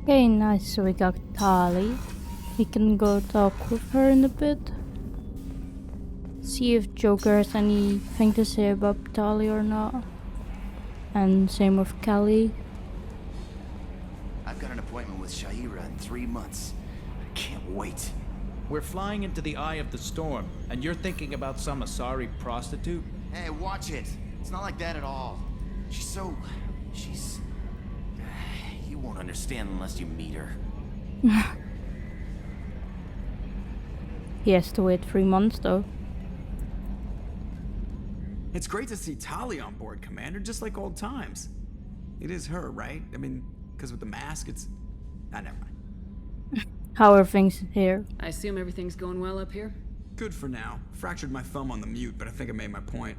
Okay, nice. So we got Tali. We can go talk with her in a bit. See if Joker has anything to say about Tali or not. And same with Kelly. I've got an appointment with Shaira in 3 months. I can't wait. We're flying into the eye of the storm, and you're thinking about some Asari prostitute? Hey, watch it. It's not like that at all. She's... You won't understand unless you meet her. He has to wait 3 months though. It's great to see Tali on board, Commander, just like old times. It is her, right? I mean, because with the mask, it's... Ah, never mind. How are things here? I assume everything's going well up here? Good for now. Fractured my thumb on the mute, but I think I made my point.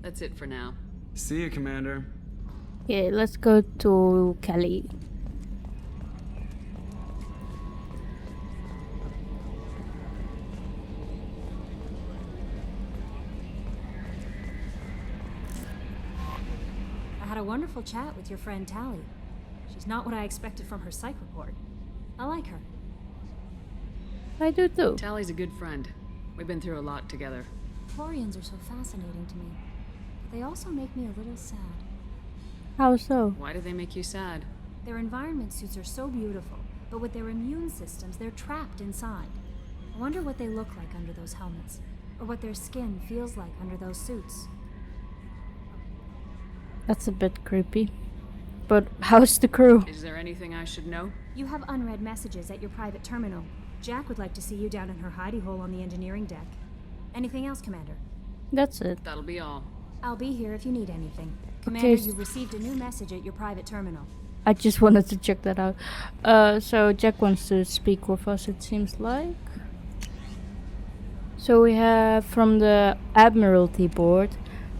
That's it for now. See you, Commander. Yeah, let's go to Kelly. I had a wonderful chat with your friend Tali. She's not what I expected from her psych report. I like her. I do too. Tally's a good friend. We've been through a lot together. Quarians are so fascinating to me, but they also make me a little sad. How so? Why do they make you sad? Their environment suits are so beautiful, but with their immune systems, they're trapped inside. I wonder what they look like under those helmets, or what their skin feels like under those suits. That's a bit creepy. But how's the crew? Is there anything I should know? You have unread messages at your private terminal. Jack would like to see you down in her hidey hole on the engineering deck. Anything else, Commander? That's it. That'll be all. I'll be here if you need anything. Commander, Okay. you've received a new message at your private terminal. I just wanted to check that out. So Jack wants to speak with us, it seems like. So we have from the Admiralty Board.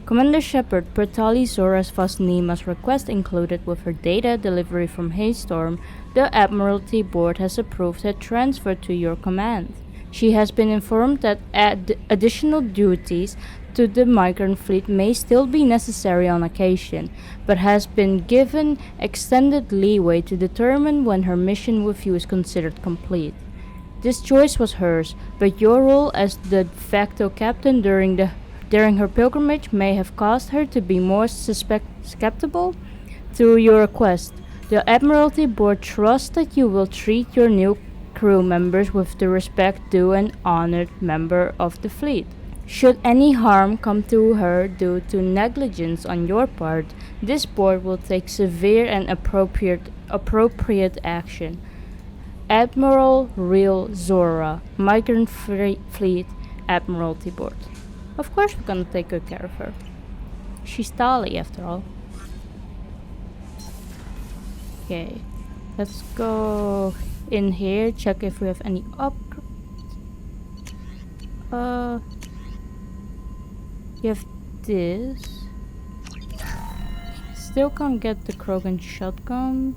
Commander Shepard, per Tali Zora's Vasnima's request included with her data delivery from Haystorm, the Admiralty Board has approved her transfer to your command. She has been informed that additional duties to the migrant fleet may still be necessary on occasion, but has been given extended leeway to determine when her mission with you is considered complete. This choice was hers, but your role as the de facto captain during her pilgrimage may have caused her to be more skeptical to your request. The Admiralty Board trusts that you will treat your new crew members with the respect due an honored member of the fleet. Should any harm come to her due to negligence on your part, this board will take severe and appropriate action. Admiral Real Zora, Migrant Fleet, Admiralty Board. Of course we're gonna take good care of her. She's Tali after all. Okay, let's go in here, check if we have any upgrades. You have this. Still can't get the Krogan shotgun.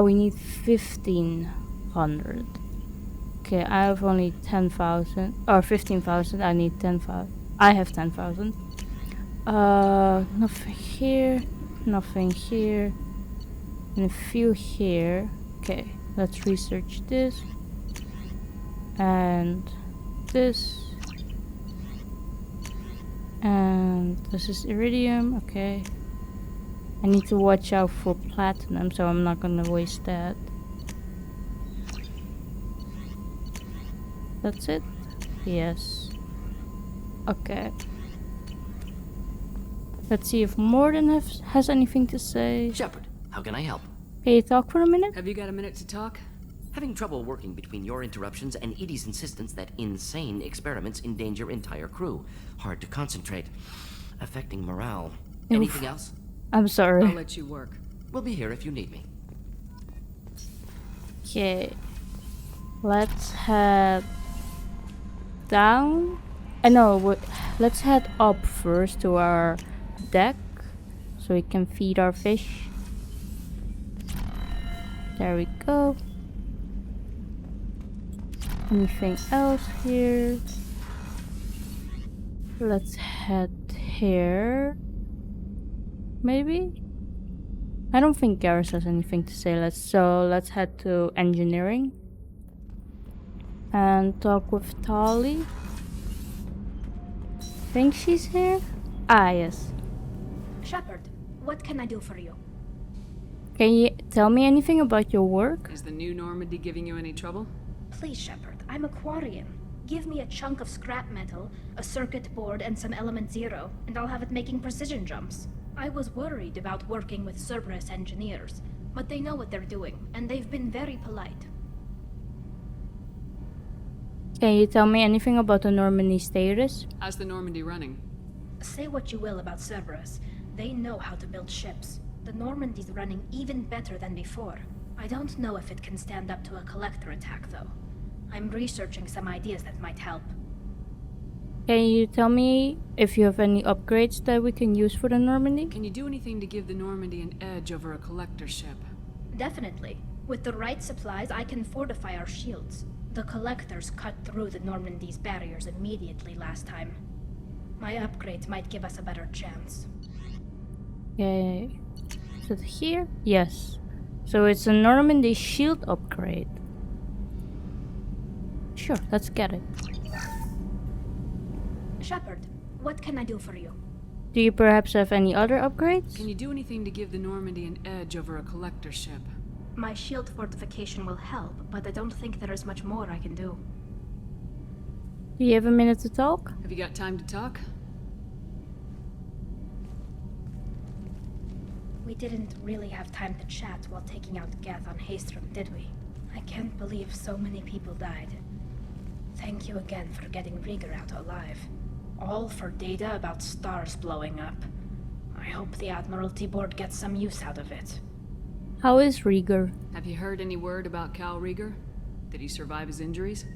We need 1500. Okay, I have only 10,000 or 15,000. I need 10,000. I have 10,000. Nothing here, nothing here, and a few here. Okay, let's research this and this. And this is iridium, okay. I need to watch out for platinum, so I'm not gonna waste that. That's it? Yes. Okay. Let's see if Morden has anything to say. Shepard, how can I help? Can you talk for a minute? Have you got a minute to talk? Having trouble working between your interruptions and Edie's insistence that insane experiments endanger entire crew. Hard to concentrate. Affecting morale. Oof. Anything else? I'm sorry. I'll let you work. We'll be here if you need me. Okay. Let's head down. Let's head up first to our deck so we can feed our fish. There we go. Anything else here? Let's head here. Maybe? I don't think Garrus has anything to say. Let's head to engineering and talk with Tali. Think she's here? Ah, yes. Shepard, what can I do for you? Can you tell me anything about your work? Is the new Normandy giving you any trouble? Please, Shepard, I'm a Quarian. Give me a chunk of scrap metal, a circuit board, and some element zero, and I'll have it making precision jumps. I was worried about working with Cerberus engineers, but they know what they're doing, and they've been very polite. Can you tell me anything about the Normandy status? How's the Normandy running? Say what you will about Cerberus, they know how to build ships. The Normandy's running even better than before. I don't know if it can stand up to a collector attack, though. I'm researching some ideas that might help. Can you tell me if you have any upgrades that we can use for the Normandy? Can you do anything to give the Normandy an edge over a collector ship? Definitely. With the right supplies, I can fortify our shields. The collectors cut through the Normandy's barriers immediately last time. My upgrades might give us a better chance. Okay. Is it here? Yes. So it's a Normandy shield upgrade. Sure, let's get it. Shepard, what can I do for you? Do you perhaps have any other upgrades? Can you do anything to give the Normandy an edge over a collector ship? My shield fortification will help, but I don't think there is much more I can do. Do you have a minute to talk? Have you got time to talk? We didn't really have time to chat while taking out Geth on Haestrom, did we? I can't believe so many people died. Thank you again for getting Rieger out alive. All for data about stars blowing up. I hope the Admiralty Board gets some use out of it. How is Rieger? Have you heard any word about Cal Rieger? Did he survive his injuries?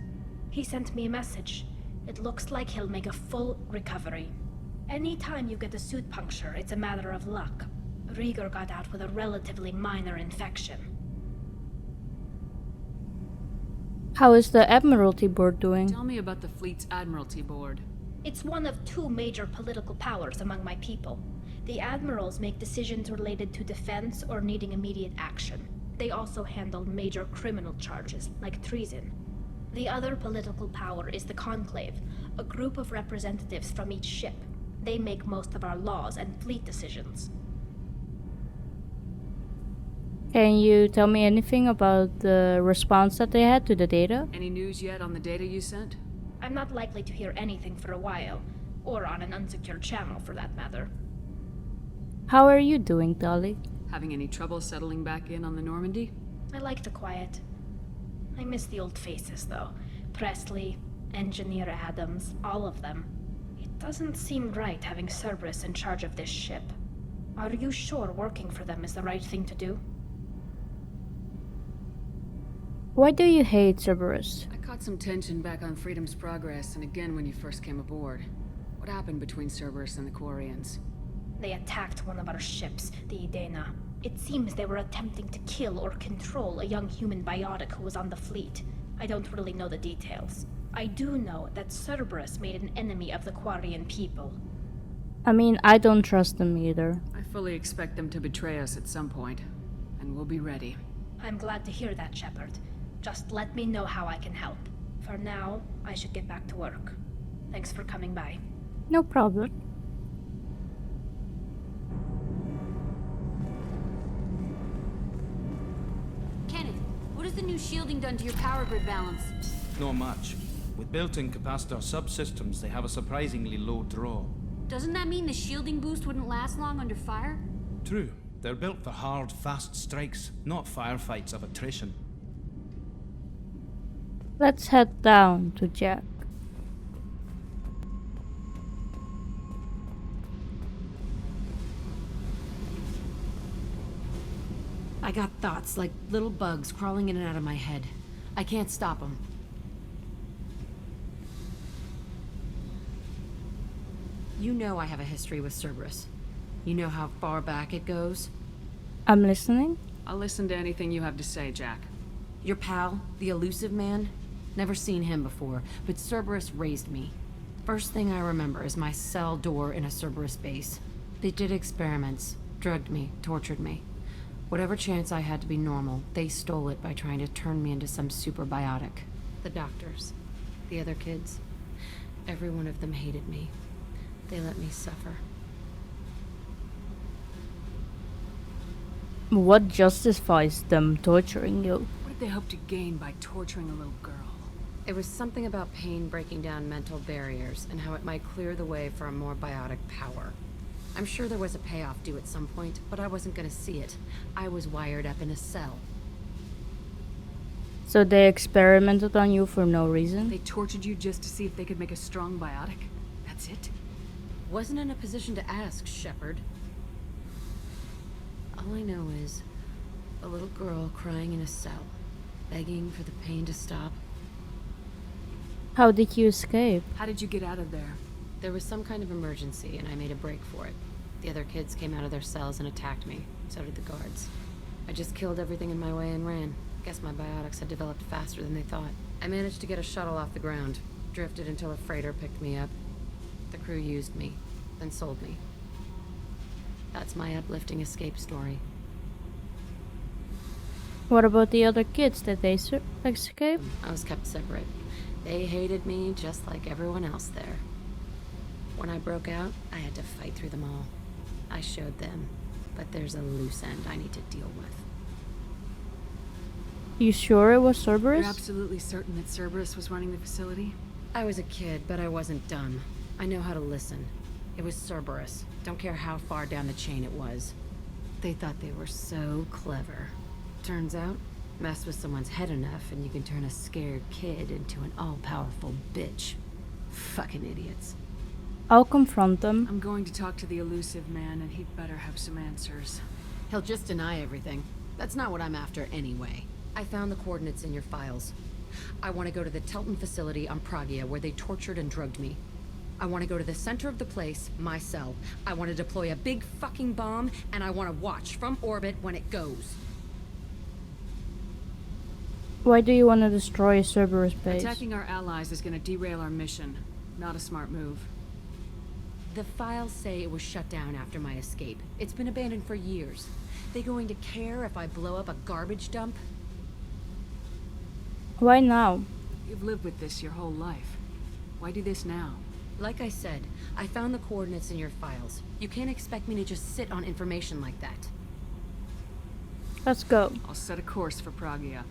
He sent me a message. It looks like he'll make a full recovery. Anytime you get a suit puncture, it's a matter of luck. Rieger got out with a relatively minor infection. How is the Admiralty Board doing? Tell me about the fleet's Admiralty Board. It's one of two major political powers among my people. The admirals make decisions related to defense or needing immediate action. They also handle major criminal charges, like treason. The other political power is the Conclave, a group of representatives from each ship. They make most of our laws and fleet decisions. Can you tell me anything about the response that they had to the data? Any news yet on the data you sent? I'm not likely to hear anything for a while, or on an unsecured channel for that matter. How are you doing, Dolly? Having any trouble settling back in on the Normandy? I like the quiet. I miss the old faces, though. Presley, Engineer Adams, all of them. It doesn't seem right having Cerberus in charge of this ship. Are you sure working for them is the right thing to do? Why do you hate Cerberus? I caught some tension back on Freedom's Progress and again when you first came aboard. What happened between Cerberus and the Quarians? They attacked one of our ships, the Idena. It seems they were attempting to kill or control a young human biotic who was on the fleet. I don't really know the details. I do know that Cerberus made an enemy of the Quarian people. I mean, I don't trust them either. I fully expect them to betray us at some point, and we'll be ready. I'm glad to hear that, Shepard. Just let me know how I can help. For now, I should get back to work. Thanks for coming by. No problem. Kenneth, what has the new shielding done to your power grid balance? Not much. With built-in capacitor subsystems, they have a surprisingly low draw. Doesn't that mean the shielding boost wouldn't last long under fire? True. They're built for hard, fast strikes, not firefights of attrition. Let's head down to Jack. I got thoughts like little bugs crawling in and out of my head. I can't stop them. You know I have a history with Cerberus. You know how far back it goes? I'm listening. I'll listen to anything you have to say, Jack. Your pal, the elusive man? Never seen him before, but Cerberus raised me. First thing I remember is my cell door in a Cerberus base. They did experiments, drugged me, tortured me. Whatever chance I had to be normal, they stole it by trying to turn me into some super biotic. The doctors, the other kids, every one of them hated me. They let me suffer. What justifies them torturing you? What did they hope to gain by torturing a little girl? It was something about pain breaking down mental barriers and how it might clear the way for a more biotic power. I'm sure there was a payoff due at some point, but I wasn't gonna see it. I was wired up in a cell. So they experimented on you for no reason? They tortured you just to see if they could make a strong biotic? That's it? Wasn't in a position to ask, Shepard. All I know is a little girl crying in a cell, begging for the pain to stop. How did you escape? How did you get out of there? There was some kind of emergency, and I made a break for it. The other kids came out of their cells and attacked me. So did the guards. I just killed everything in my way and ran. Guess my biotics had developed faster than they thought. I managed to get a shuttle off the ground. Drifted until a freighter picked me up. The crew used me, then sold me. That's my uplifting escape story. What about the other kids? Did they escape? I was kept separate. They hated me just like everyone else there. When I broke out, I had to fight through them all. I showed them, but there's a loose end I need to deal with. You sure it was You're Cerberus? absolutely certain that Cerberus was running the facility? I was a kid, but I wasn't dumb. I know how to listen. It was Cerberus. Don't care how far down the chain it was. They thought they were so clever. Turns out, mess with someone's head enough and you can turn a scared kid into an all-powerful bitch. Fucking idiots. I'll confront them. I'm going to talk to the elusive man, and he'd better have some answers. He'll just deny everything. That's not what I'm after anyway. I found the coordinates in your files. I want to go to the Telton facility on Pragia where they tortured and drugged me. I want to go to the center of the place, my cell. I want to deploy a big fucking bomb, and I want to watch from orbit when it goes. Why do you want to destroy a Cerberus base? Attacking our allies is going to derail our mission. Not a smart move. The files say it was shut down after my escape. It's been abandoned for years. They going to care if I blow up a garbage dump? Why now? You've lived with this your whole life. Why do this now? Like I said, I found the coordinates in your files. You can't expect me to just sit on information like that. Let's go. I'll set a course for Pragia.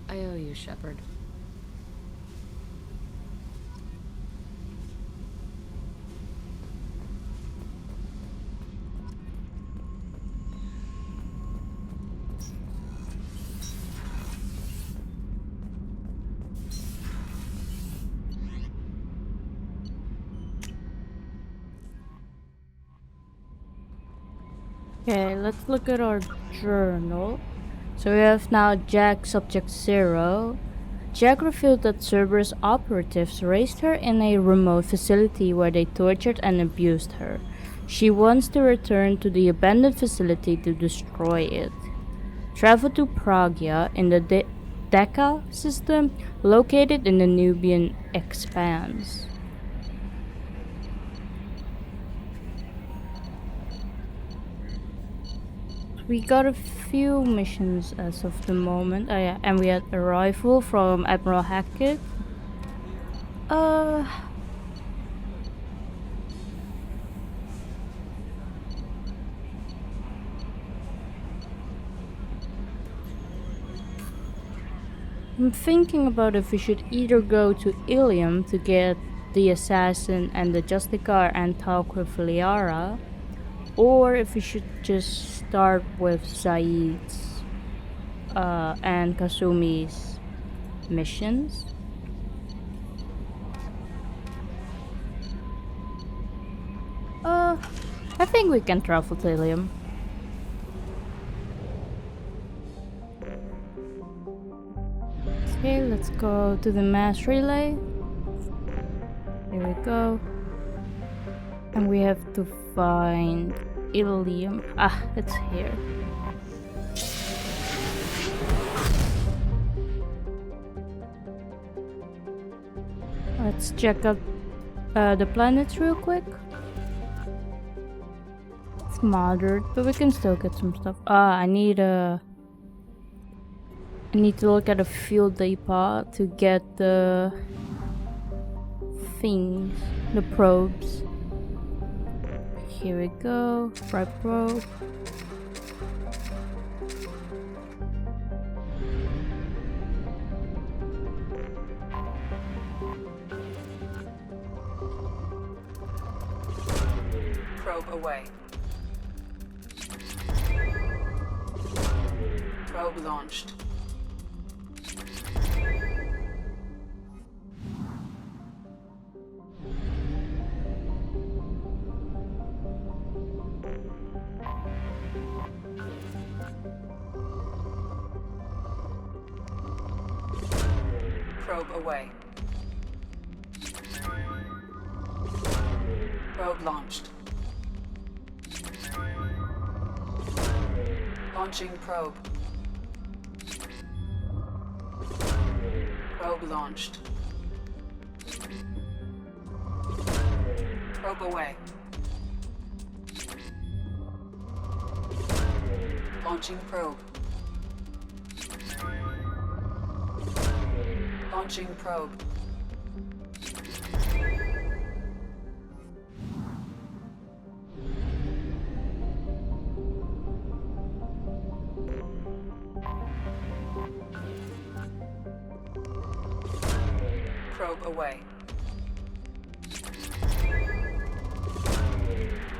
I owe you, Shepard. Okay, let's look at our journal. So we have now Jack Subject 0. Jack revealed that Cerberus operatives raised her in a remote facility where they tortured and abused her. She wants to return to the abandoned facility to destroy it. Travel to Pragia in the Deca system located in the Nubian Expanse. We got a few missions as of the moment. Oh yeah, and we had a rifle from Admiral Hackett. I'm thinking about if we should either go to Illium to get the assassin and the Justicar and talk with Liara, or if we should just start with Saeed's and Kasumi's missions. I think we can travel to Illium. Okay, let's go to the mass relay. Here we go. And we have to find Illium. Ah, it's here. Let's check out the planets real quick. It's moderate, but we can still get some stuff. I need to look at a field depot to get the things, the probes. Here we go. Right probe. Probe away. Probe launched. Probe away. Probe launched. Launching probe. Probe launched. Probe away. Launching probe. Launching probe. Probe away.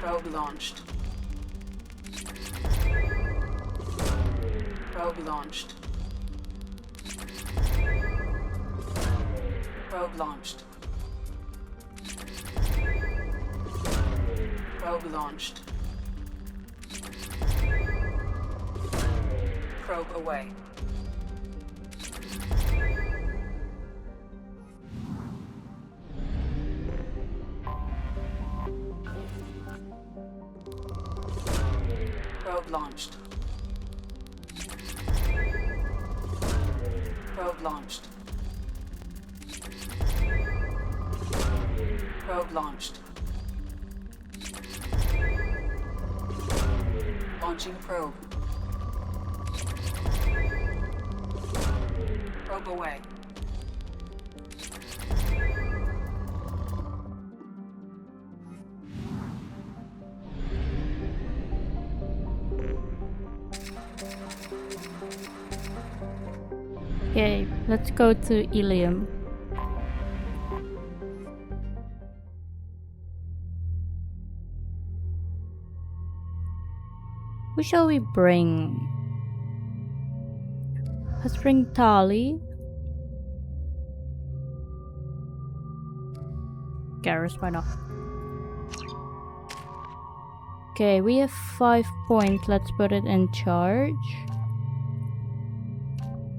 Probe launched. Probe launched. Probe launched. Probe launched. Probe away. Probe launched. Probe launched. Probe launched. Launching probe. Probe away. Okay, let's go to Illium. Who shall we bring? Let's bring Tali. Garrus, why not? Okay, we have 5 points. Let's put it in charge.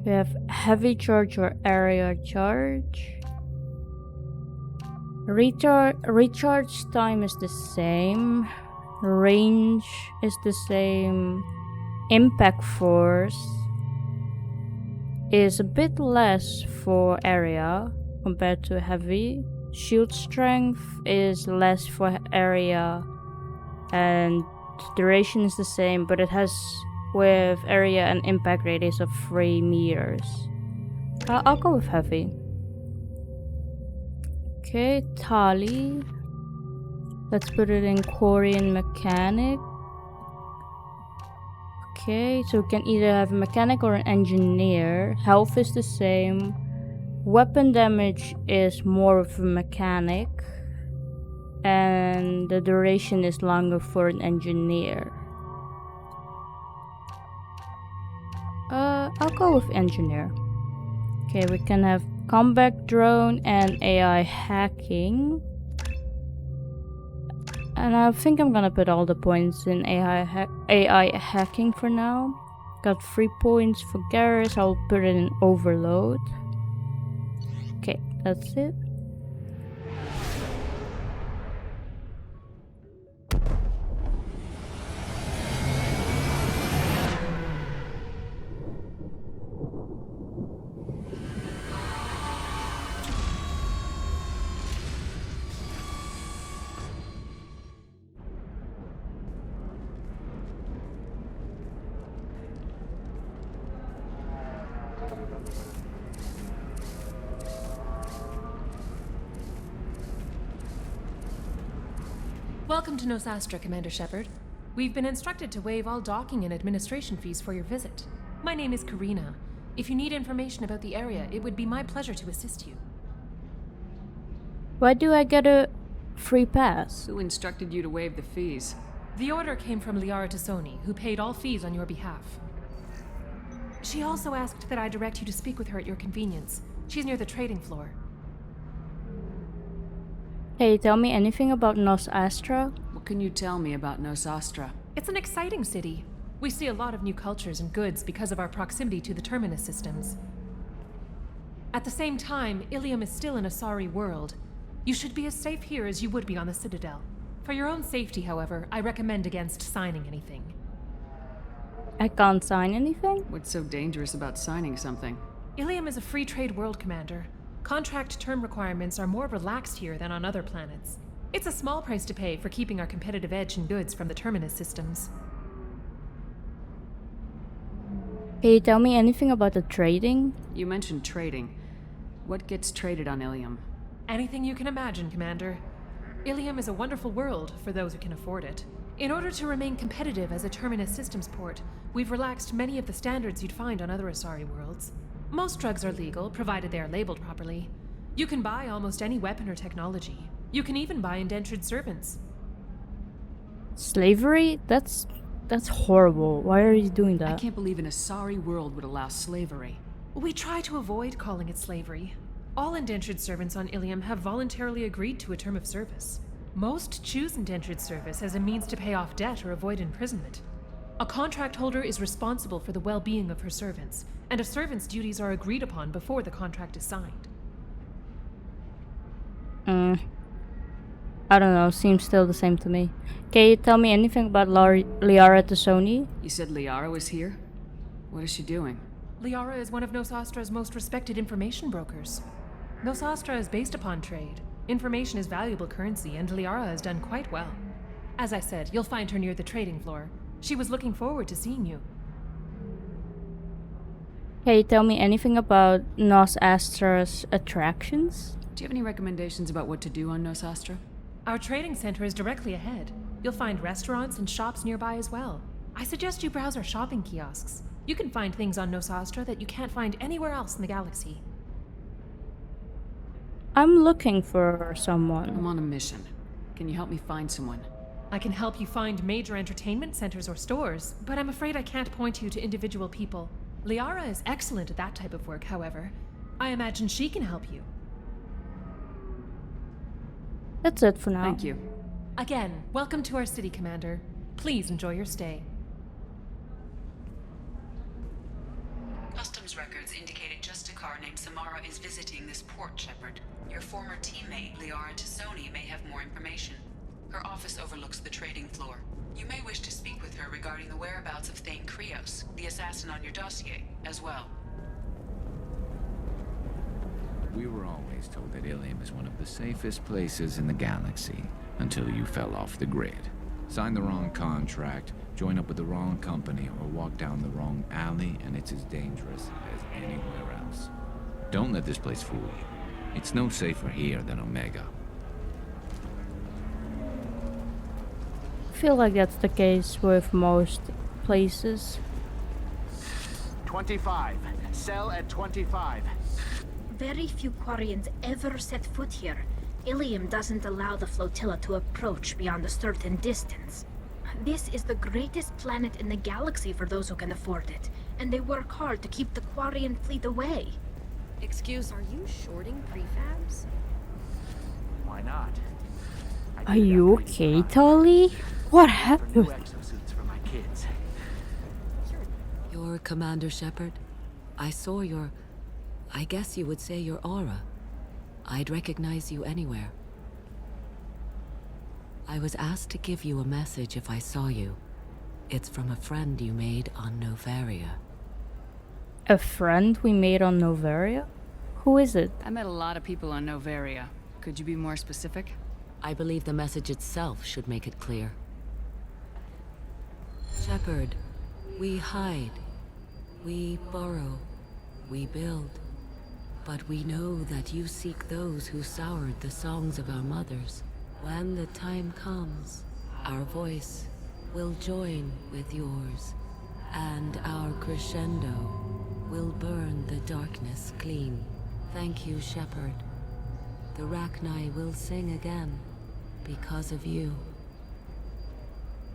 We have heavy charge or area charge. Recharge time is the same. Range is the same. Impact force is a bit less for area compared to heavy. Shield strength is less for area, and duration is the same, but it has with area and impact radius of 3 meters. I'll go with heavy. Okay, Tali. Let's put it in Korean mechanic. Okay, so we can either have a mechanic or an engineer. Health is the same. Weapon damage is more of a mechanic. And the duration is longer for an engineer. I'll go with engineer. Okay, we can have combat drone and AI hacking. And I think I'm gonna put all the points in AI hacking for now. Got 3 points for Garrus. I'll put it in overload. Okay, that's it. Welcome to Nos Astra, Commander Shepard. We've been instructed to waive all docking and administration fees for your visit. My name is Karina. If you need information about the area, it would be my pleasure to assist you. Why do I get a free pass? Who instructed you to waive the fees? The order came from Liara Tassoni, who paid all fees on your behalf. She also asked that I direct you to speak with her at your convenience. She's near the trading floor. Hey, tell me anything about Nos Astra? What can you tell me about Nos Astra? It's an exciting city. We see a lot of new cultures and goods because of our proximity to the Terminus systems. At the same time, Illium is still an Asari world. You should be as safe here as you would be on the Citadel. For your own safety, however, I recommend against signing anything. I can't sign anything? What's so dangerous about signing something? Illium is a free trade world, Commander. Contract term requirements are more relaxed here than on other planets. It's a small price to pay for keeping our competitive edge in goods from the Terminus systems. Can you tell me anything about the trading? You mentioned trading. What gets traded on Illium? Anything you can imagine, Commander. Illium is a wonderful world for those who can afford it. In order to remain competitive as a Terminus systems port, we've relaxed many of the standards you'd find on other Asari worlds. Most drugs are legal, provided they are labeled properly. You can buy almost any weapon or technology. You can even buy indentured servants. Slavery? That's horrible. Why are you doing that? I can't believe an Asari world would allow slavery. We try to avoid calling it slavery. All indentured servants on Illium have voluntarily agreed to a term of service. Most choose indentured service as a means to pay off debt or avoid imprisonment. A contract holder is responsible for the well-being of her servants, and a servant's duties are agreed upon before the contract is signed. I don't know, seems still the same to me. Can you tell me anything about Liara Tassoni? You said Liara was here? What is she doing? Liara is one of Nos Astra's most respected information brokers. Nos Astra is based upon trade. Information is valuable currency, and Liara has done quite well. As I said, you'll find her near the trading floor. She was looking forward to seeing you. Can you tell me anything about Nos Astra's attractions? Do you have any recommendations about what to do on Nos Astra? Our trading center is directly ahead. You'll find restaurants and shops nearby as well. I suggest you browse our shopping kiosks. You can find things on Nos Astra that you can't find anywhere else in the galaxy. I'm looking for someone. I'm on a mission. Can you help me find someone? I can help you find major entertainment centers or stores, but I'm afraid I can't point you to individual people. Liara is excellent at that type of work, however. I imagine she can help you. That's it for now. Thank you. Again, welcome to our city, Commander. Please enjoy your stay. Customs records indicated just a car named Samara is visiting this port, Shepard. Your former teammate, Liara Tassoni, may have more information. Her office overlooks the trading floor. You may wish to speak with her regarding the whereabouts of Thane Krios, the assassin on your dossier, as well. We were always told that Illium is one of the safest places in the galaxy, until you fell off the grid. Signed the wrong contract, join up with the wrong company, or walk down the wrong alley, and it's as dangerous as anywhere else. Don't let this place fool you. It's no safer here than Omega. I feel like that's the case with most places. 25. Cell at 25. Very few Quarians ever set foot here. Illium doesn't allow the flotilla to approach beyond a certain distance. This is the greatest planet in the galaxy for those who can afford it, and they work hard to keep the Quarian fleet away. Excuse, are you shorting prefabs? Why not? Are you okay, Tolly? What happened? Exosuits for my kids. You're Commander Shepard. I saw your... I guess you would say your aura. I'd recognize you anywhere. I was asked to give you a message if I saw you. It's from a friend you made on Novaria. A friend we made on Novaria? Who is it? I met a lot of people on Novaria. Could you be more specific? I believe the message itself should make it clear. Shepard, we hide. We borrow. We build. But we know that you seek those who soured the songs of our mothers, When the time comes, our voice will join with yours, and our crescendo will burn the darkness clean. Thank you, Shepard. The Rachni will sing again because of you.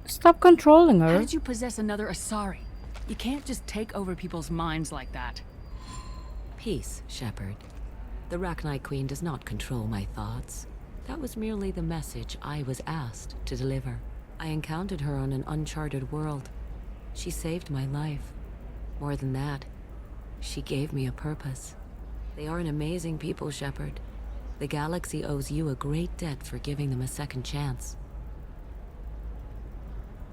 Stop controlling her. How did you possess another Asari? You can't just take over people's minds like that. Peace, Shepard. The Rachni Queen does not control my thoughts. That was merely the message I was asked to deliver. I encountered her on an uncharted world. She saved my life. More than that, she gave me a purpose. They are an amazing people, Shepard. The galaxy owes you a great debt for giving them a second chance.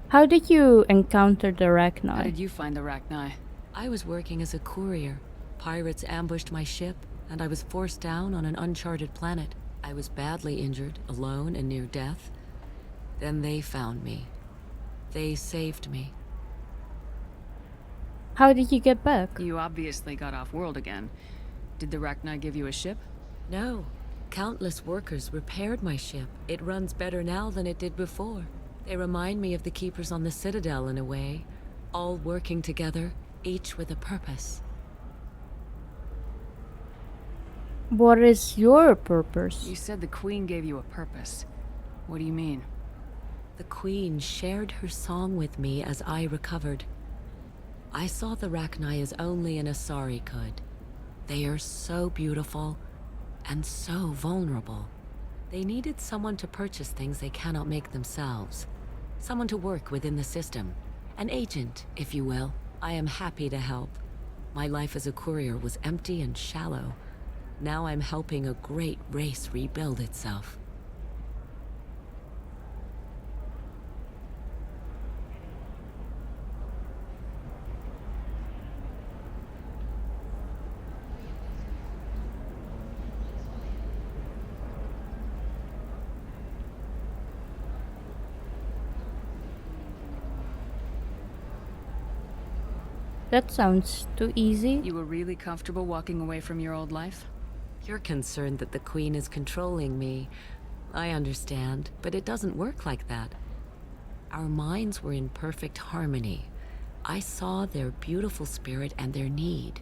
How did you encounter the How Rachni? did you find the Rachni? I was working as a courier. Pirates ambushed my ship, and I was forced down on an uncharted planet. I was badly injured, alone and near death. Then they found me. They saved me. How did you get back? You obviously got off-world again. Did the Rachni give you a ship? No. Countless workers repaired my ship. It runs better now than it did before. They remind me of the Keepers on the Citadel in a way. All working together, each with a purpose. What is your purpose? You said the Queen gave you a purpose. What do you mean? The Queen shared her song with me as I recovered. I saw the Rachni as only an Asari could. They are so beautiful and so vulnerable. They needed someone to purchase things they cannot make themselves. Someone to work within the system. An agent, if you will. I am happy to help. My life as a courier was empty and shallow. Now I'm helping a great race rebuild itself. That sounds too easy. You were really comfortable walking away from your old life? You're concerned that the Queen is controlling me. I understand, but it doesn't work like that. Our minds were in perfect harmony. I saw their beautiful spirit and their need.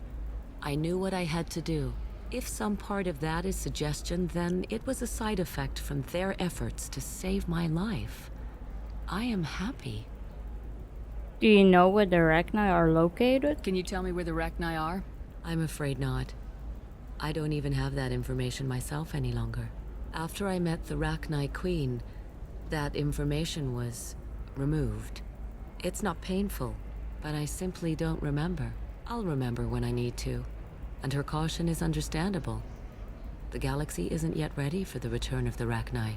I knew what I had to do. If some part of that is suggestion, then it was a side effect from their efforts to save my life. I am happy. Do you know where the Rachni are located? Can you tell me where the Rachni are? I'm afraid not. I don't even have that information myself any longer. After I met the Rachni Queen, that information was removed. It's not painful, but I simply don't remember. I'll remember when I need to, and her caution is understandable. The galaxy isn't yet ready for the return of the Rachni.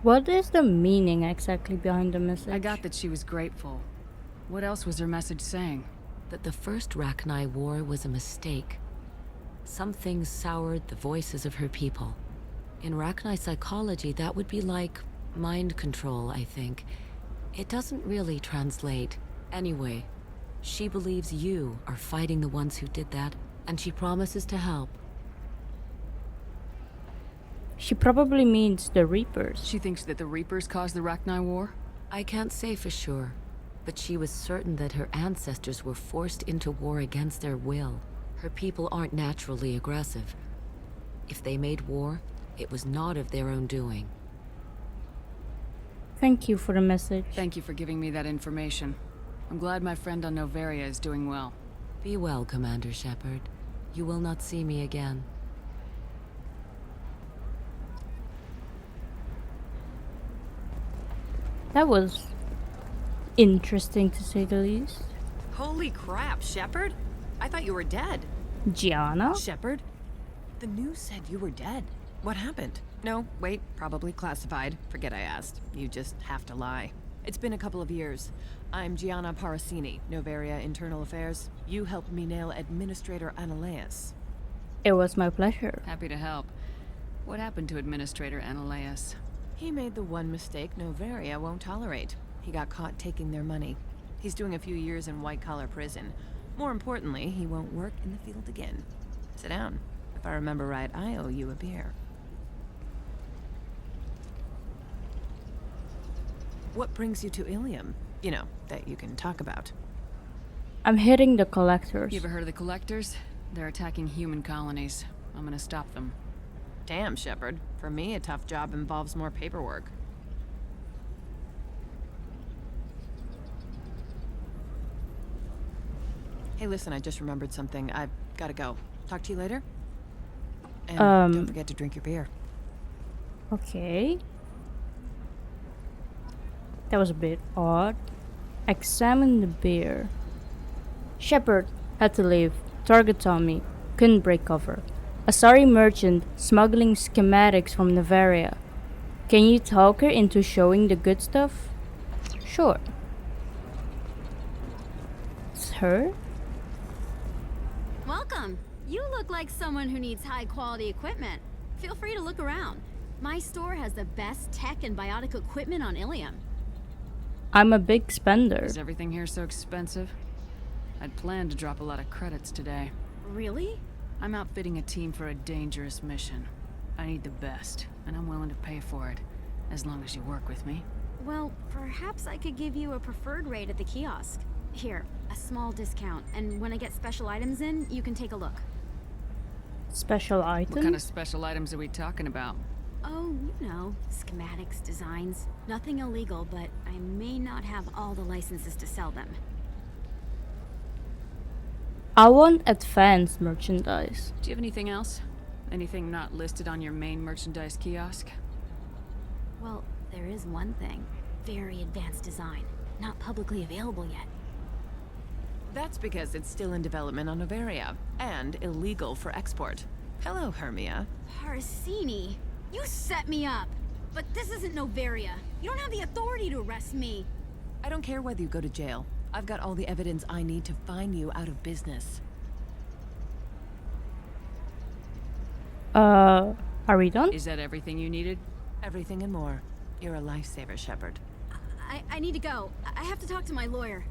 What is the meaning exactly behind the message? I got that she was grateful. What else was her message saying? That the first Rachni war was a mistake. Some things soured the voices of her people. In Rachni psychology, that would be like mind control, I think. It doesn't really translate. Anyway, she believes you are fighting the ones who did that, and she promises to help. She probably means the Reapers. She thinks that the Reapers caused the Rachni War? I can't say for sure, but she was certain that her ancestors were forced into war against their will. Her people aren't naturally aggressive. If they made war, it was not of their own doing. Thank you for the message. Thank you for giving me that information. I'm glad my friend on Noveria is doing well. Be well, Commander Shepard. You will not see me again. That was interesting to say the least. Holy crap, Shepard? I thought you were dead. Gianna? Shepard? The news said you were dead. What happened? No, wait, probably classified. Forget I asked. You just have to lie. It's been a couple of years. I'm Gianna Parasini, Noveria Internal Affairs. You helped me nail Administrator Analeas. It was my pleasure. Happy to help. What happened to Administrator Analeas? He made the one mistake Noveria won't tolerate. He got caught taking their money. He's doing a few years in white-collar prison. More importantly, he won't work in the field again. Sit down. If I remember right, I owe you a beer. What brings you to Illium? You know, that you can talk about. I'm hitting the collectors. You ever heard of the collectors? They're attacking human colonies. I'm gonna stop them. Damn, Shepard. For me, a tough job involves more paperwork. Hey, listen, I just remembered something. I've gotta go. Talk to you later? And don't forget to drink your beer. Okay. That was a bit odd. Examine the beer. Shepard had to leave. Target saw me. Couldn't break cover. A sorry merchant smuggling schematics from Novaria. Can you talk her into showing the good stuff? Sure. It's her? Welcome. You look like someone who needs high-quality equipment. Feel free to look around. My store has the best tech and biotic equipment on Illium. I'm a big spender. Is everything here so expensive? I'd planned to drop a lot of credits today. Really? I'm outfitting a team for a dangerous mission. I need the best, and I'm willing to pay for it, as long as you work with me. Well, perhaps I could give you a preferred rate at the kiosk. Here, a small discount, and when I get special items in, you can take a look. Special items? What kind of special items are we talking about? Oh, you know, schematics, designs. Nothing illegal, but I may not have all the licenses to sell them. I want advanced merchandise. Do you have anything else? Anything not listed on your main merchandise kiosk? Well, there is one thing. Very advanced design. Not publicly available yet. That's because it's still in development on Novaria, and illegal for export. Hello, Hermia. Parsini, you set me up! But this isn't Novaria. You don't have the authority to arrest me. I don't care whether you go to jail. I've got all the evidence I need to find you out of business. Are we done? Is that everything you needed? Everything and more. You're a lifesaver, Shepard. I need to go. I have to talk to my lawyer.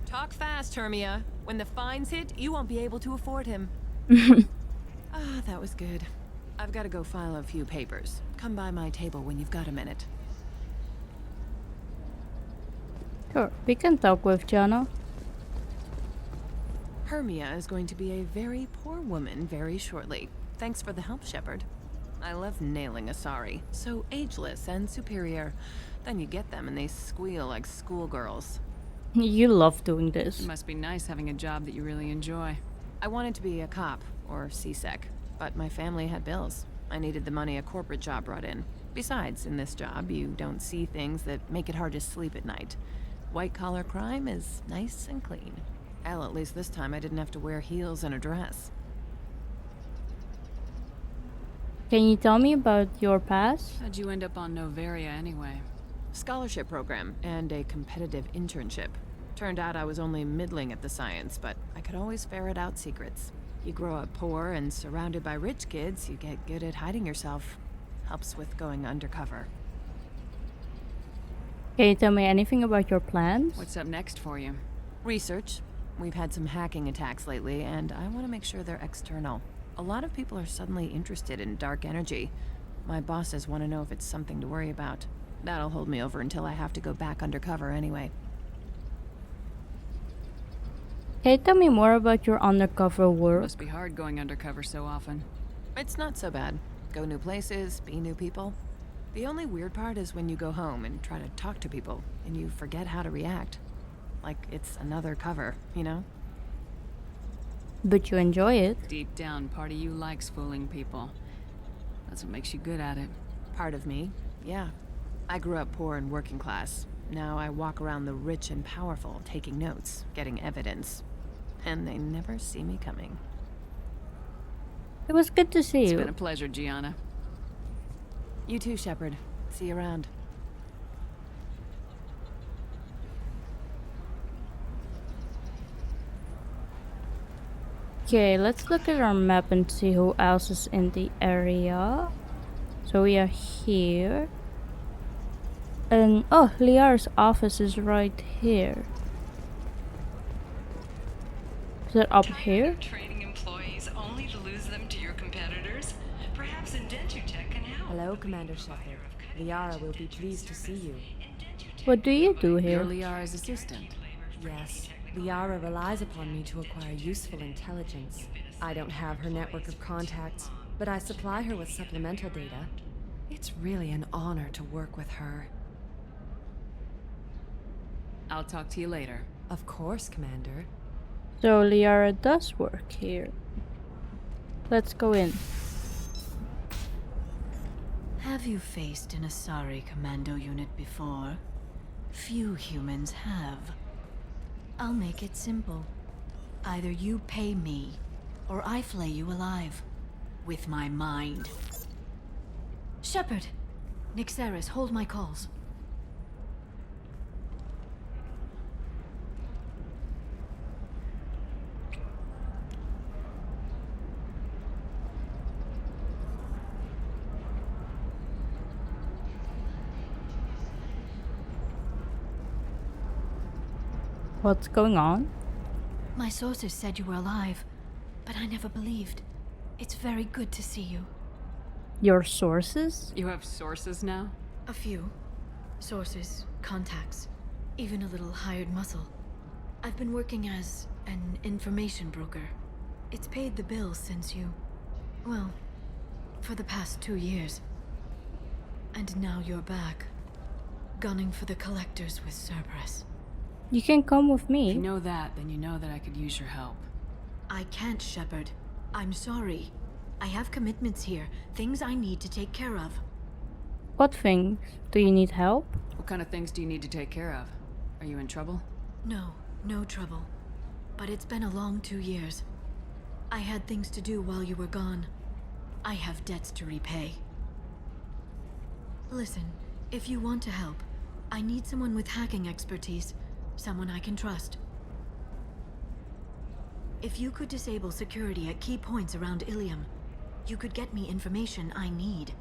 Talk fast, Hermia. When the fines hit, you won't be able to afford him. Ah, that was good. I've got to go file a few papers. Come by my table when you've got a minute. Sure, we can talk with Gianna. Hermia is going to be a very poor woman very shortly. Thanks for the help, Shepard. I love nailing Asari. So ageless and superior. Then you get them and they squeal like schoolgirls. You love doing this. It must be nice having a job that you really enjoy. I wanted to be a cop, or CSEC, but my family had bills. I needed the money a corporate job brought in. Besides, in this job, you don't see things that make it hard to sleep at night. White-collar crime is nice and clean. Hell, at least this time I didn't have to wear heels and a dress. Can you tell me about your past? How'd you end up on Novaria anyway? Scholarship program and a competitive internship. Turned out I was only middling at the science, but I could always ferret out secrets. You grow up poor and surrounded by rich kids, you get good at hiding yourself. Helps with going undercover. Can you tell me anything about your plans? What's up next for you? Research. We've had some hacking attacks lately, and I want to make sure they're external. A lot of people are suddenly interested in dark energy. My bosses want to know if it's something to worry about. That'll hold me over until I have to go back undercover anyway. Can you tell me more about your undercover work? Must be hard going undercover so often. It's not so bad. Go new places, be new people. The only weird part is when you go home and try to talk to people, and you forget how to react. Like it's another cover, you know? But you enjoy it. Deep down, part of you likes fooling people. That's what makes you good at it. Part of me, yeah. I grew up poor and working class. Now I walk around the rich and powerful, taking notes, getting evidence. And they never see me coming. It was good to see you. It's been a pleasure, Gianna. You too, Shepard. See you around. Okay, let's look at our map and see who else is in the area. So we are here. And oh, Liara's office is right here. Is it up here? Training employees only to lose them to your competitors? Perhaps Indentutech can help. Hello, Commander Shepard. Liara will be pleased to see you. What do you do here? You're Liara's assistant. Yes, Liara relies upon me to acquire useful intelligence. I don't have her network of contacts, but I supply her with supplemental data. It's really an honor to work with her. I'll talk to you later. Of course, Commander. So Liara does work here. Let's go in. Have you faced an Asari commando unit before? Few humans have. I'll make it simple. Either you pay me, or I flay you alive. With my mind. Shepard! Nixeris, hold my calls. What's going on? My sources said you were alive, but I never believed. It's very good to see you. Your sources? You have sources now? A few. Sources, contacts, even a little hired muscle. I've been working as an information broker. It's paid the bills since you... well, for the past 2 years. And now you're back, gunning for the collectors with Cerberus. You can come with me. If you know that, then you know that I could use your help. I can't, Shepard. I'm sorry. I have commitments here, things I need to take care of. What things? Do you need help? What kind of things do you need to take care of? Are you in trouble? No, no trouble. But it's been a long 2 years. I had things to do while you were gone. I have debts to repay. Listen, if you want to help, I need someone with hacking expertise. Someone I can trust. If you could disable security at key points around Illium, you could get me information I need.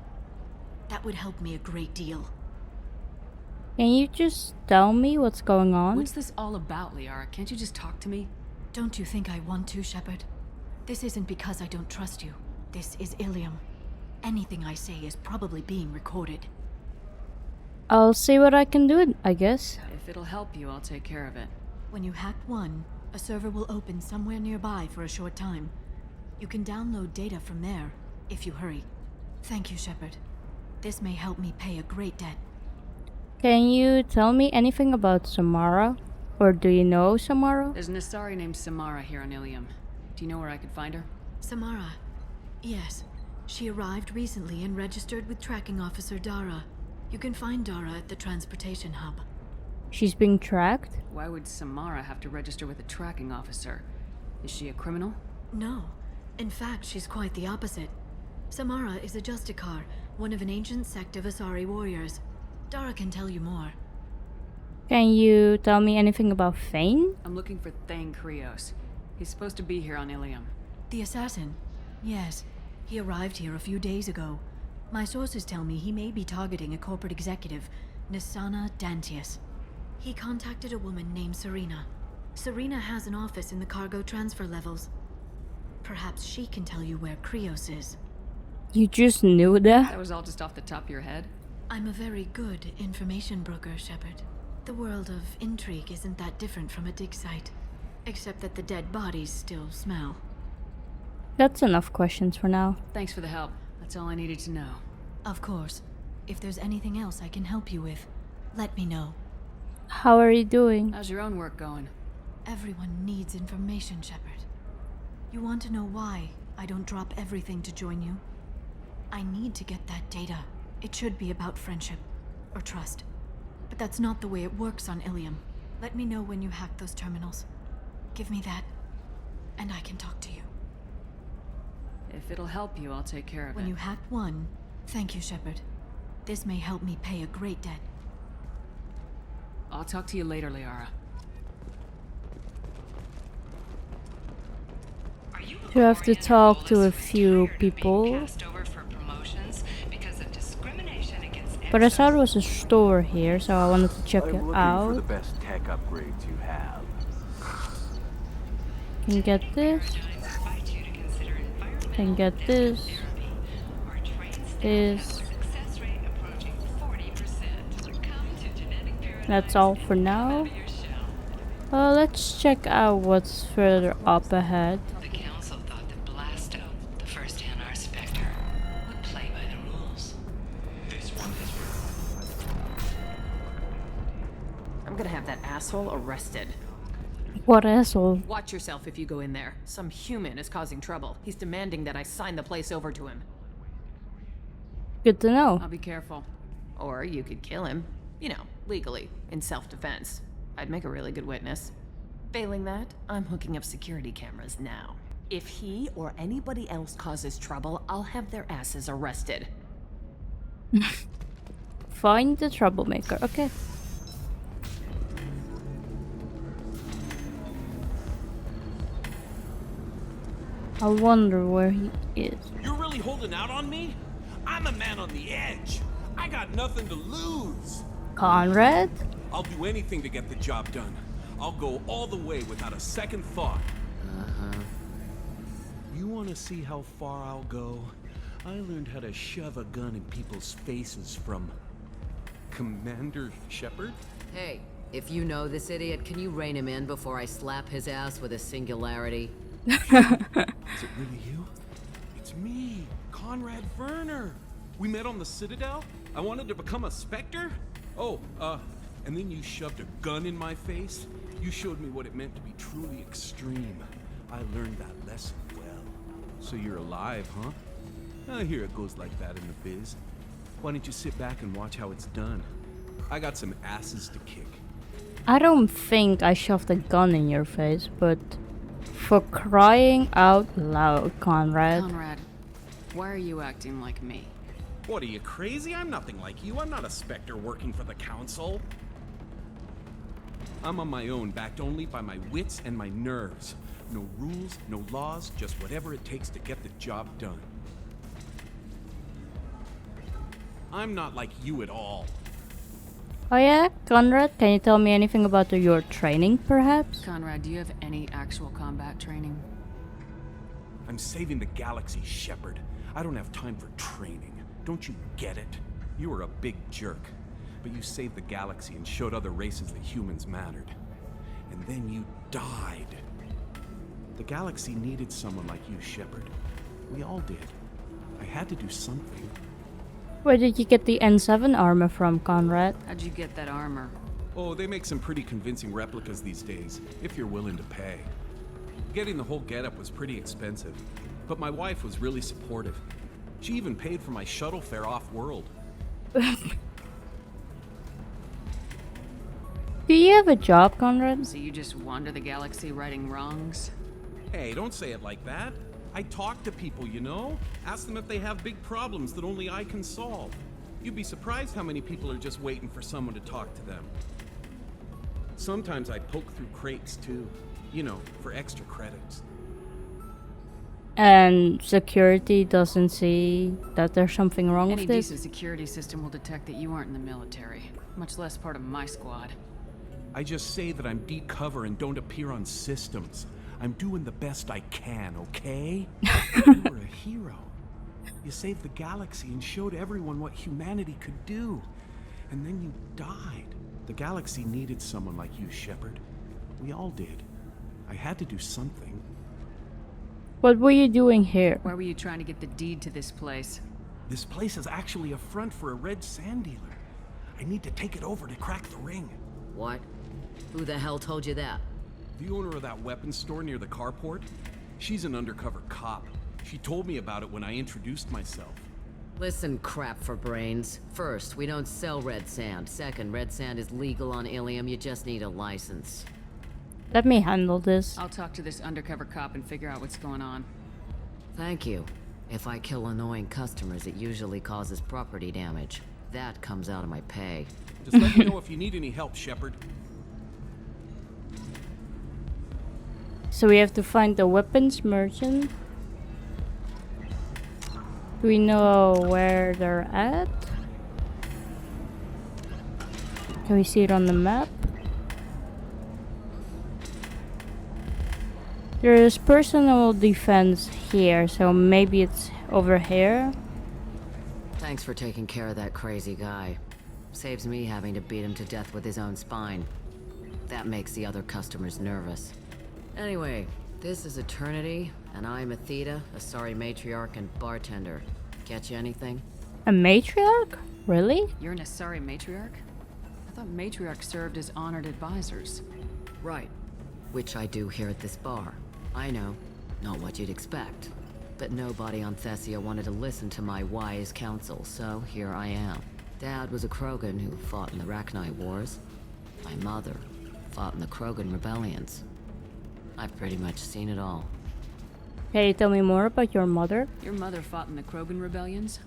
That would help me a great deal. Can you just tell me what's going on? What's this all about, Liara? Can't you just talk to me? Don't you think I want to, Shepard? This isn't because I don't trust you. This is Illium. Anything I say is probably being recorded. I'll see what I can do, I guess. If it'll help you, I'll take care of it. When you hack one, a server will open somewhere nearby for a short time. You can download data from there, if you hurry. Thank you, Shepard. This may help me pay a great debt. Can you tell me anything about Samara? Or do you know Samara? There's an Asari named Samara here on Illium. Do you know where I could find her? Samara? Yes. She arrived recently and registered with Tracking Officer Dara. You can find Dara at the transportation hub. She's being tracked? Why would Samara have to register with a tracking officer? Is she a criminal? No. In fact, she's quite the opposite. Samara is a Justicar, one of an ancient sect of Asari warriors. Dara can tell you more. Can you tell me anything about Thane? I'm looking for Thane Krios. He's supposed to be here on Illium. The assassin? Yes. He arrived here a few days ago. My sources tell me he may be targeting a corporate executive, Nisana Dantius. He contacted a woman named Serena. Serena has an office in the cargo transfer levels. Perhaps she can tell you where Krios is. You just knew that? That was all just off the top of your head? I'm a very good information broker, Shepard. The world of intrigue isn't that different from a dig site. Except that the dead bodies still smell. That's enough questions for now. Thanks for the help. That's all I needed to know. Of course. If there's anything else I can help you with, let me know. How are you doing? How's your own work going? Everyone needs information, Shepard. You want to know why I don't drop everything to join you? I need to get that data. It should be about friendship, or trust. But that's not the way it works on Illium. Let me know when you hack those terminals. Give me that, and I can talk to you. If it'll help you, I'll take care of it. When you hack one, thank you, Shepard. This may help me pay a great debt. I'll talk to you later, Liara. You have to talk to a few people. But I saw there was a store here, so I wanted to check it out. For the best tech upgrades you have. Can get this. Can get this. This. That's all for now. Let's check out what's further up ahead. The council thought that Blasto, the first NR Spectre, would play by the rules. This one is... I'm gonna have that asshole arrested. What asshole? Watch yourself if you go in there. Some human is causing trouble. He's demanding that I sign the place over to him. Good to know. I'll be careful. Or you could kill him. You know, legally, in self-defense. I'd make a really good witness. Failing that, I'm hooking up security cameras now. If he or anybody else causes trouble, I'll have their asses arrested. Find the troublemaker. Okay. I wonder where he is. You're really holding out on me? I'm a man on the edge. I got nothing to lose. Conrad? I'll do anything to get the job done. I'll go all the way without a second thought. You want to see how far I'll go? I learned how to shove a gun in people's faces from Commander Shepard. Hey, if you know this idiot, can you rein him in before I slap his ass with a singularity? Is it really you? It's me, Conrad Verner. We met on the Citadel. I wanted to become a Spectre. Oh, and then you shoved a gun in my face. You showed me what it meant to be truly extreme. I learned that lesson well. So you're alive, huh? I hear it goes like that in the biz. Why don't you sit back and watch how it's done? I got some asses to kick. I don't think I shoved a gun in your face, but for crying out loud, Conrad. Conrad, why are you acting like me? What, are you crazy? I'm nothing like you. I'm not a Spectre working for the Council. I'm on my own, backed only by my wits and my nerves. No rules, no laws, just whatever it takes to get the job done. I'm not like you at all. Oh yeah, Conrad, can you tell me anything about your training, perhaps? Conrad, do you have any actual combat training? I'm saving the galaxy, Shepard. I don't have time for training. Don't you get it? You were a big jerk, but you saved the galaxy and showed other races that humans mattered. And then you died. The galaxy needed someone like you, Shepard. We all did. I had to do something. Where did you get the N7 armor from, Conrad? How'd you get that armor? Oh, they make some pretty convincing replicas these days, if you're willing to pay. Getting the whole getup was pretty expensive, but my wife was really supportive. She even paid for my shuttle fare off-world. Do you have a job, Conrad? So you just wander the galaxy righting wrongs? Hey, don't say it like that. I talk to people, you know? Ask them if they have big problems that only I can solve. You'd be surprised how many people are just waiting for someone to talk to them. Sometimes I poke through crates, too. You know, for extra credits. And security doesn't see that there's something wrong Any with this? decent security system will detect that you aren't in the military, much less part of my squad. I just say that I'm deep cover and don't appear on systems. I'm doing the best I can, okay? You were a hero. You saved the galaxy and showed everyone what humanity could do. And then you died. The galaxy needed someone like you, Shepard. We all did. I had to do something. What were you doing here? Why were you trying to get the deed to this place? This place is actually a front for a red sand dealer. I need to take it over to crack the ring. What? Who the hell told you that? The owner of that weapons store near the carport. She's an undercover cop. She told me about it when I introduced myself. Listen, crap for brains. First, we don't sell red sand. Second, red sand is legal on Illium. You just need a license. Let me handle this. I'll talk to this undercover cop and figure out what's going on. Thank you. If I kill annoying customers, it usually causes property damage. That comes out of my pay. Just let me know if you need any help, Shepard. So we have to find the weapons merchant. Do we know where they're at? Can we see it on the map? There is personal defense here, so maybe it's over here. Thanks for taking care of that crazy guy. Saves me having to beat him to death with his own spine. That makes the other customers nervous. Anyway, this is Eternity, and I'm Athena, a sorry matriarch and bartender. Catch anything? A matriarch? Really? You're an Asari matriarch? I thought matriarchs served as honored advisors. Right. Which I do here at this bar. I know, not what you'd expect. But nobody on Thessia wanted to listen to my wise counsel, so here I am. Dad was a Krogan who fought in the Rachni Wars. My mother fought in the Krogan rebellions. I've pretty much seen it all. Can you tell me more about your mother? Your mother fought in the Krogan rebellions?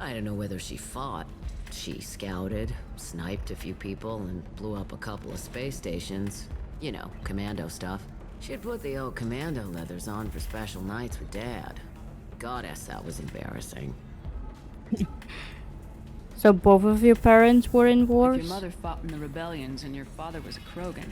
I don't know whether she fought. She scouted, sniped a few people, and blew up a couple of space stations. You know, commando stuff. She'd put the old commando leathers on for special nights with Dad. Goddess, that was embarrassing. So both of your parents were in wars? If your mother fought in the rebellions and your father was a Krogan,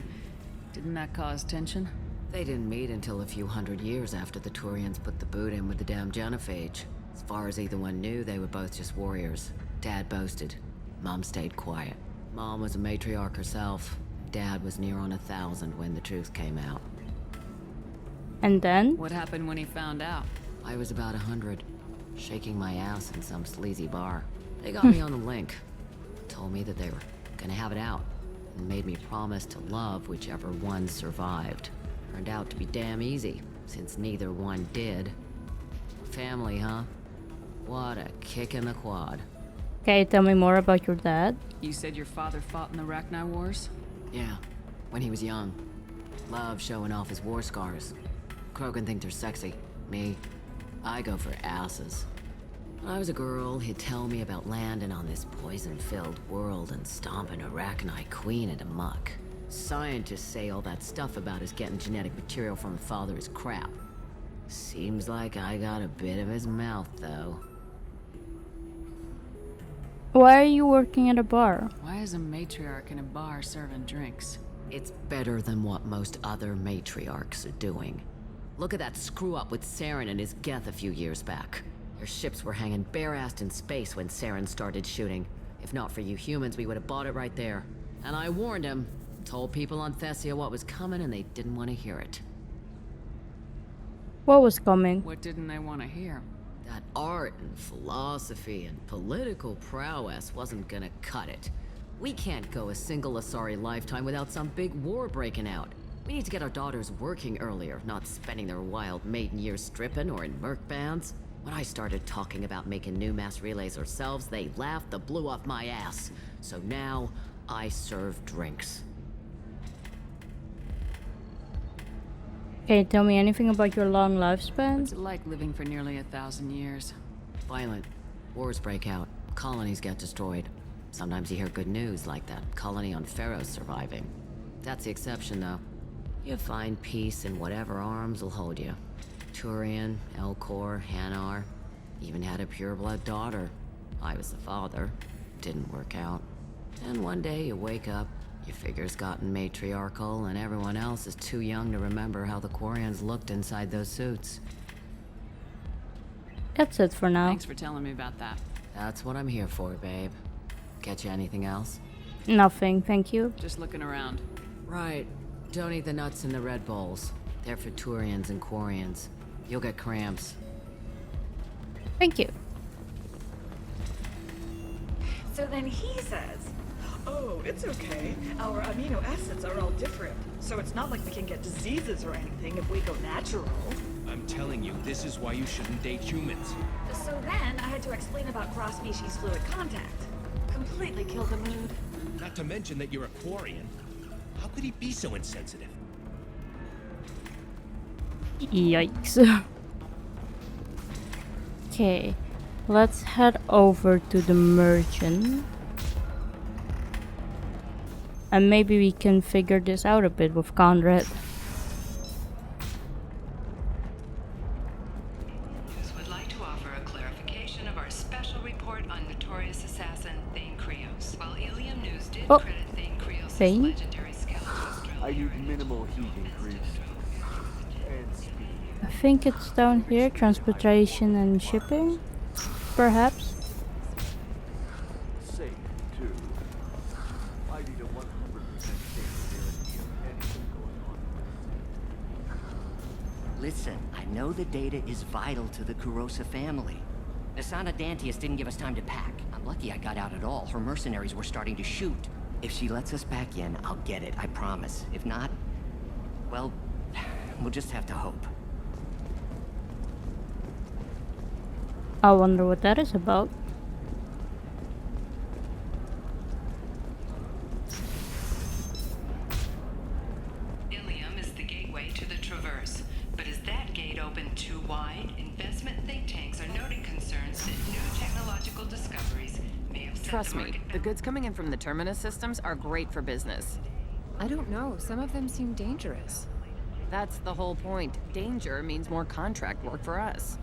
didn't that cause tension? They didn't meet until a few hundred years after the Turians put the boot in with the damn genophage. As far as either one knew, they were both just warriors. Dad boasted. Mom stayed quiet. Mom was a matriarch herself. Dad was near on 1,000 when the truth came out. And then? What happened when he found out? I was about 100, shaking my ass in some sleazy bar. They got me on the link. Told me that they were gonna have it out, and made me promise to love whichever one survived. Turned out to be damn easy, since neither one did. Family, huh? What a kick in the quad. Can you tell me more about your dad? You said your father fought in the Rachni Wars? Yeah, when he was young. Loved showing off his war scars. Krogan think they're sexy. Me, I go for asses. When I was a girl, he'd tell me about landing on this poison-filled world and stomping a Rachni queen into muck. Scientists say all that stuff about us getting genetic material from the father is crap. Seems like I got a bit of his mouth, though. Why are you working at a bar? Why is a matriarch in a bar serving drinks? It's better than what most other matriarchs are doing. Look at that screw-up with Saren and his Geth a few years back. Their ships were hanging bare-assed in space when Saren started shooting. If not for you humans, we would have bought it right there. And I warned him. Told people on Thessia what was coming, and they didn't want to hear it. What was coming? What didn't they want to hear? That art and philosophy and political prowess wasn't gonna cut it. We can't go a single Asari lifetime without some big war breaking out. We need to get our daughters working earlier, not spending their wild maiden years stripping or in merc bands. When I started talking about making new mass relays ourselves, they laughed the blue off my ass. So now, I serve drinks. Can you tell me anything about your long lifespan? What's it like living for nearly 1,000 years? Violent. Wars break out. Colonies get destroyed. Sometimes you hear good news, like that colony on Pharaoh surviving. That's the exception, though. You find peace in whatever arms will hold you. Turian, Elcor, Hanar. Even had a pureblood daughter. I was the father. Didn't work out. And one day you wake up, your figure's gotten matriarchal, and everyone else is too young to remember how the Quarians looked inside those suits. That's it for now. Thanks for telling me about that. That's what I'm here for, babe. Get you anything else? Nothing, thank you. Just looking around. Right. Don't eat the nuts in the Red Bowls. They're for Turians and Quarians. You'll get cramps. Thank you. So then he says, oh, it's okay. Our amino acids are all different. So it's not like we can get diseases or anything if we go natural. I'm telling you, this is why you shouldn't date humans. So then I had to explain about cross-species fluid contact. Completely killed the mood. Not to mention that you're a Quarian. How could he be so insensitive? Yikes. Okay, let's head over to the merchant. And maybe we can figure this out a bit with Conrad. Would like to offer a clarification of our special report on notorious assassin Thane Krios. While Illium News did credit Thane Krios' Thane? legendary skeleton. I need minimal heat increase. And speed. I think it's down here, transportation and shipping, perhaps. Safe, too. Listen, I know the data is vital to the Kurosa family. Nasana Dantius didn't give us time to pack. I'm lucky I got out at all. Her mercenaries were starting to shoot. If she lets us back in, I'll get it, I promise. If not, well, we'll just have to hope. I wonder what that is about. Illium is the gateway to the Traverse, but is that gate open too wide? Investment think tanks are noting concerns that new technological discoveries may have set Trust the me, market the goods coming in from the Terminus systems are great for business. I don't know. Some of them seem dangerous. That's the whole point. Danger means more contract work for us.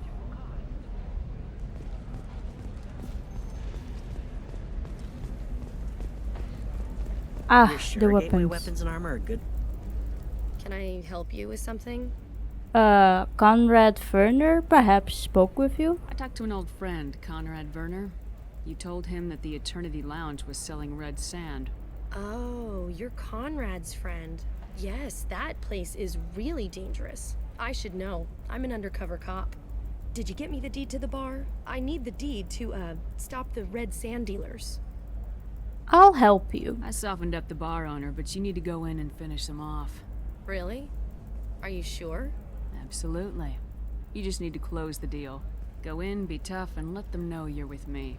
Ah, You're sure the gateway weapons. weapons and armor are good? Can I help you with something? Conrad Verner perhaps spoke with you? I talked to an old friend, Conrad Verner. You told him that the Eternity Lounge was selling red sand. Oh, you're Conrad's friend. Yes, that place is really dangerous. I should know. I'm an undercover cop. Did you get me the deed to the bar? I need the deed to, stop the red sand dealers. I'll help you. I softened up the bar owner, but you need to go in and finish them off. Really? Are you sure? Absolutely. You just need to close the deal. Go in, be tough, and let them know you're with me.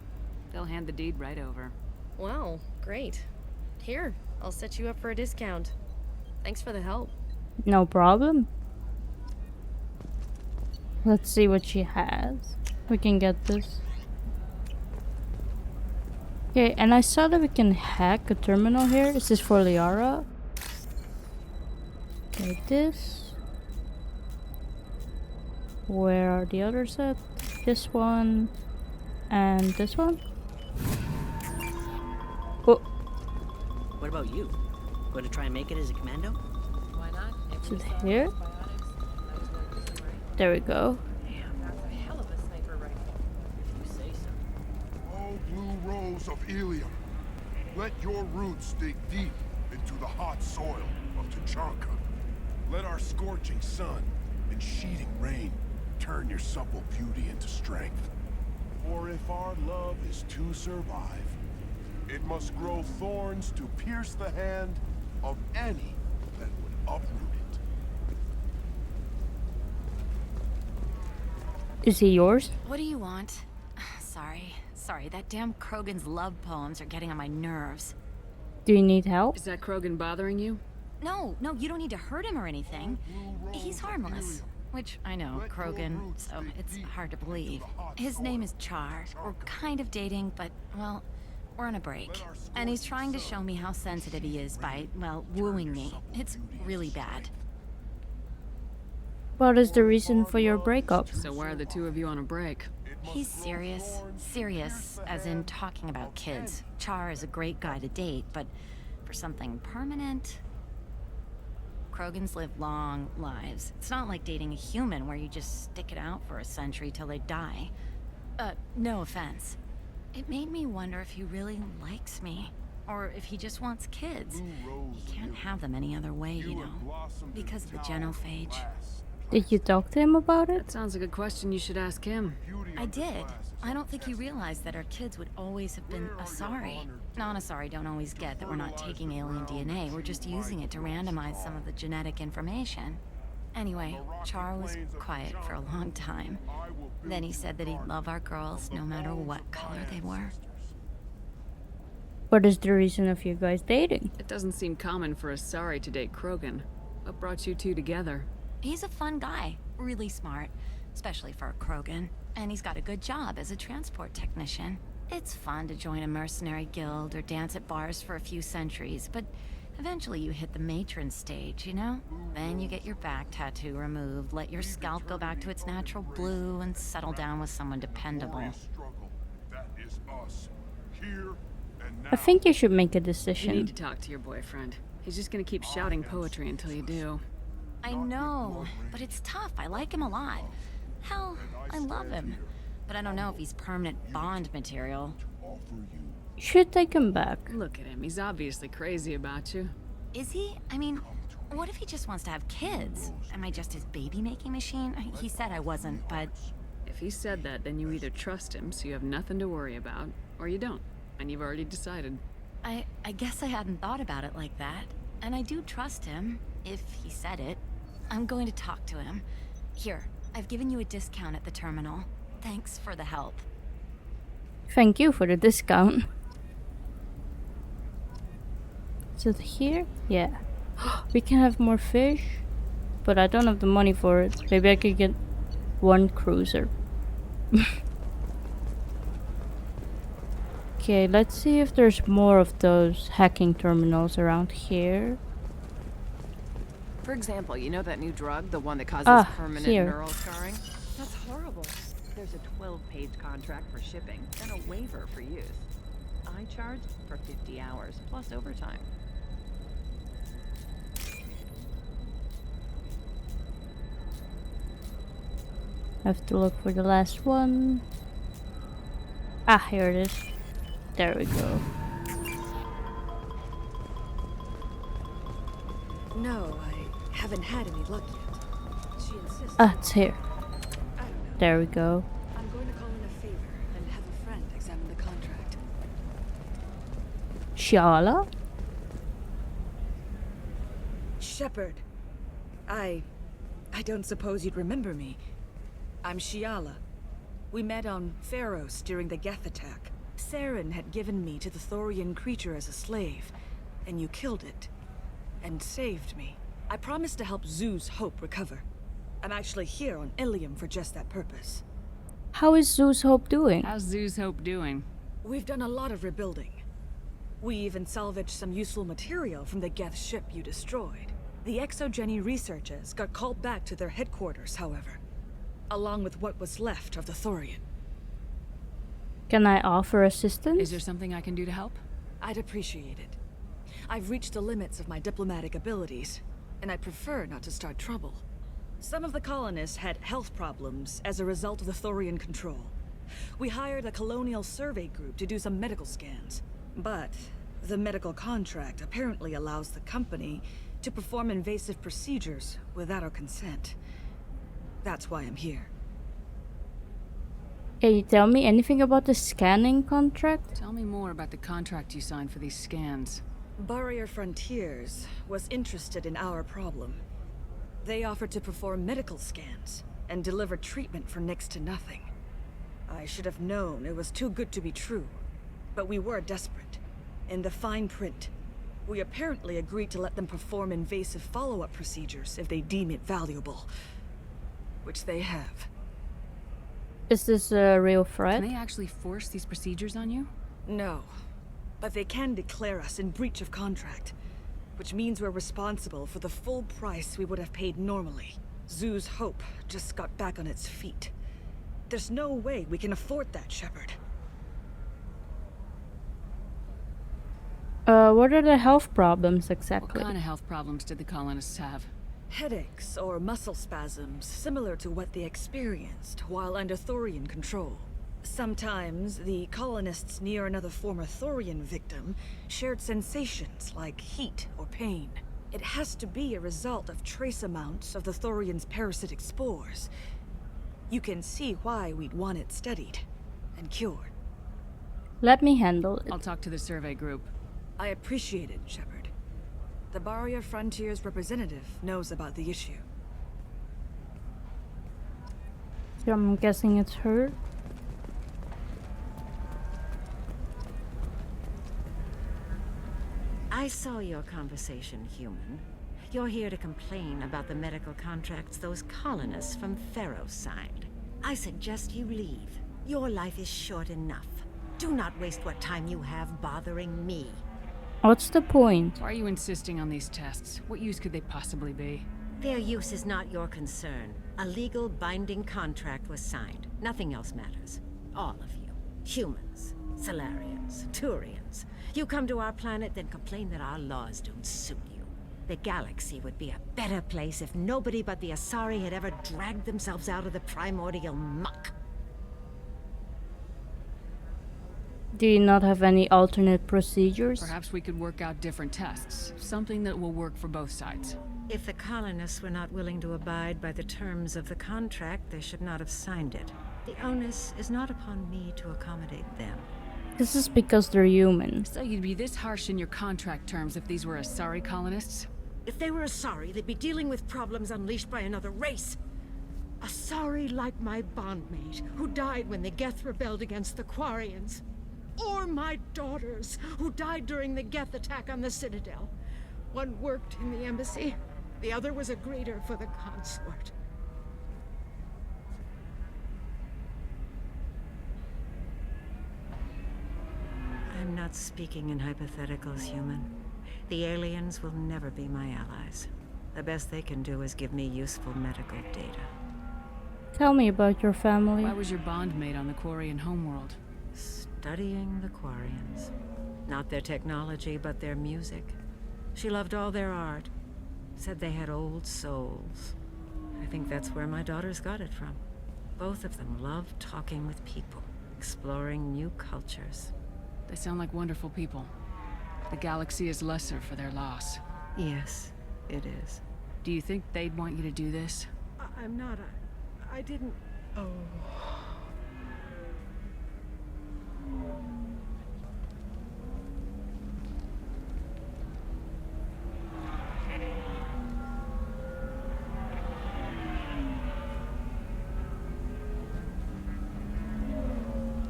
They'll hand the deed right over. Wow, great. Here, I'll set you up for a discount. Thanks for the help. No problem. Let's see what she has. We can get this. Okay, and I saw that we can hack a terminal here. Is this for Liara? Okay, this. Where are the others at? This one. And this one? Oh. What about you? Going to try and make it as a commando? Why not? Is it here? There we go. That's a hell of a sniper rifle. If you say so. Oh, blue rose of Illium, let your roots dig deep into the hot soil of Tuchanka. Let our scorching sun and sheeting rain turn your supple beauty into strength. For if our love is to survive, it must grow thorns to pierce the hand of any that would uproot it. Is he yours? What do you want? Sorry, that damn Krogan's love poems are getting on my nerves. Do you need help? Is that Krogan bothering you? No, you don't need to hurt him or anything. He's harmless. Which, I know, Krogan, so it's hard to believe. His name is Char. We're kind of dating, but, well, we're on a break. And he's trying to show me how sensitive he is by, well, wooing me. It's really bad. What is the reason for your breakup? So why are the two of you on a break? He's serious. Serious, as in talking about kids. Char is a great guy to date, but for something permanent... Krogans live long lives. It's not like dating a human where you just stick it out for a century till they die. No offense. It made me wonder if he really likes me. Or if he just wants kids. He can't have them any other way, you know. Because of the genophage. Did you talk to him about it? That sounds like a question you should ask him. I did. I don't think he realized that our kids would always have been Asari. Non-Asari don't always get that we're not taking alien DNA, we're just using it to randomize some of the genetic information. Anyway, Char was quiet for a long time. Then he said that he'd love our girls no matter what color they were. What is the reason of you guys dating? It doesn't seem common for Asari to date Krogan. What brought you two together? He's a fun guy, really smart, especially for a Krogan. And he's got a good job as a transport technician. It's fun to join a mercenary guild or dance at bars for a few centuries, but eventually you hit the matron stage, you know? Then you get your back tattoo removed, let your scalp go back to its natural blue, and settle down with someone dependable. That is us, here and now. I think you should make a You decision. need to talk to your boyfriend. He's just gonna keep shouting poetry until you do. I know, but it's tough. I like him a lot. Hell, I love him. But I don't know if he's permanent Bond material. Should take him back. Look at him. He's obviously crazy about you. Is he? I mean, What if he just wants to have kids? Am I just his baby-making machine? He said I wasn't, but... If he said that, then you either trust him, so you have nothing to worry about, or you don't, and you've already decided. I guess I hadn't thought about it like that. And I do trust him, if he said it. I'm going to talk to him. Here, I've given you a discount at the terminal. Thanks for the help. Thank you for the discount. Is it here? Yeah. We can have more fish, but I don't have the money for it. Maybe I could get one cruiser. Okay, let's see if there's more of those hacking terminals around here. For example, you know that new drug, the one that causes permanent neural scarring? That's horrible. There's a 12-page contract for shipping and a waiver for use. I charged for 50 hours, plus overtime. I have to look for the last one. Ah, here it is. There we go. No, I haven't had any luck yet. She insists. Ah, it's here. I don't know. There we go. I'm going to call in a favor and have a friend examine the contract. Shala? Shepard. I don't suppose you'd remember me. I'm Shiala. We met on Pharos during the Geth attack. Saren had given me to the Thorian creature as a slave, and you killed it. And saved me. I promised to help Zeus Hope recover. I'm actually here on Illium for just that purpose. How is Zeus Hope doing? How's Zeus Hope doing? We've done a lot of rebuilding. We even salvaged some useful material from the Geth ship you destroyed. The Exogeny researchers got called back to their headquarters, however, along with what was left of the Thorian. Can I offer assistance? Is there something I can do to help? I'd appreciate it. I've reached the limits of my diplomatic abilities, and I prefer not to start trouble. Some of the colonists had health problems as a result of the Thorian control. We hired a colonial survey group to do some medical scans, but the medical contract apparently allows the company to perform invasive procedures without our consent. That's why I'm here. Can you tell me anything about the scanning contract? Tell me more about the contract you signed for these scans. Barrier Frontiers was interested in our problem. They offered to perform medical scans and deliver treatment for next to nothing. I should have known it was too good to be true, but we were desperate. In the fine print, we apparently agreed to let them perform invasive follow-up procedures if they deem it valuable, which they have. Is this a real threat? Can they actually force these procedures on you? No, but they can declare us in breach of contract, which means we're responsible for the full price we would have paid normally. Zeus Hope just got back on its feet. There's no way we can afford that, Shepard. What are the health problems exactly? What kind of health problems did the colonists have? Headaches or muscle spasms, similar to what they experienced while under Thorian control. Sometimes, the colonists near another former Thorian victim shared sensations like heat or pain. It has to be a result of trace amounts of the Thorian's parasitic spores. You can see why we'd want it studied and cured. Let me handle it. I'll talk to the survey group. I appreciate it, Shepard. The Barrier Frontiers representative knows about the issue. So I'm guessing it's her. I saw your conversation, human. You're here to complain about the medical contracts those colonists from Pharos signed. I suggest you leave. Your life is short enough. Do not waste what time you have bothering me. What's the point? Why are you insisting on these tests? What use could they possibly be? Their use is not your concern. A legal binding contract was signed. Nothing else matters. All of you. Humans, Solarians, Turians. You come to our planet, then complain that our laws don't suit you. The galaxy would be a better place if nobody but the Asari had ever dragged themselves out of the primordial muck. Do you not have any alternate procedures? Perhaps we could work out different tests. Something that will work for both sides. If the colonists were not willing to abide by the terms of the contract, they should not have signed it. The onus is not upon me to accommodate them. This is because they're human. So you'd be this harsh in your contract terms if these were Asari colonists? If they were Asari, they'd be dealing with problems unleashed by another race. Asari like my bondmate, who died when the Geth rebelled against the Quarians. Or my daughters, who died during the Geth attack on the Citadel. One worked in the embassy, the other was a greeter for the consort. I'm not speaking in hypotheticals, human. The aliens will never be my allies. The best they can do is give me useful medical data. Tell me about your family. Why was your bondmate on the Quarian homeworld? Studying the Quarians. Not their technology, but their music. She loved all their art. Said they had old souls. I think that's where my daughters got it from. Both of them loved talking with people, exploring new cultures. They sound like wonderful people. The galaxy is lesser for their loss. Yes, it is. Do you think they'd want you to do this? I'm not. I didn't. Oh.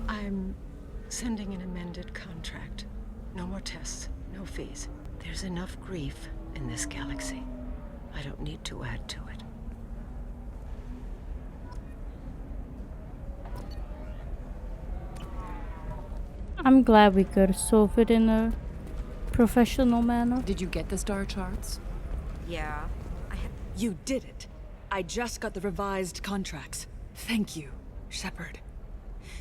I'm sending an amended contract. No more tests, no fees. There's enough grief in this galaxy. I don't need to add to it. I'm glad we could solve it in a professional manner. Did you get the star charts? Yeah. You did it. I just got the revised contracts. Thank you, Shepard.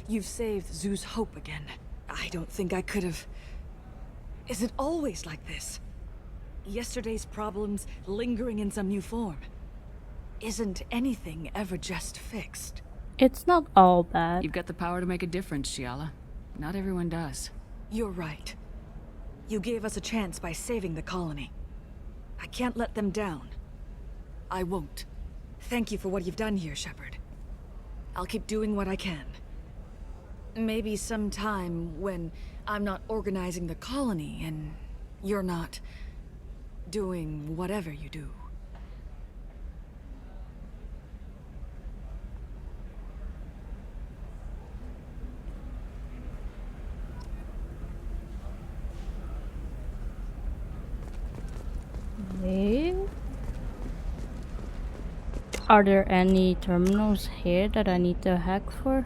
You've saved Zoo's hope again. I don't think I could have... Is it always like this? Yesterday's problems lingering in some new form. Isn't anything ever just fixed? It's not all bad. You've got the power to make a difference, Gianna. Not everyone does. You're right. You gave us a chance by saving the colony. I can't let them down. I won't. Thank you for what you've done here, Shepard. I'll keep doing what I can. Maybe sometime when I'm not organizing the colony and you're not doing whatever you do. Okay. Are there any terminals here that I need to hack for?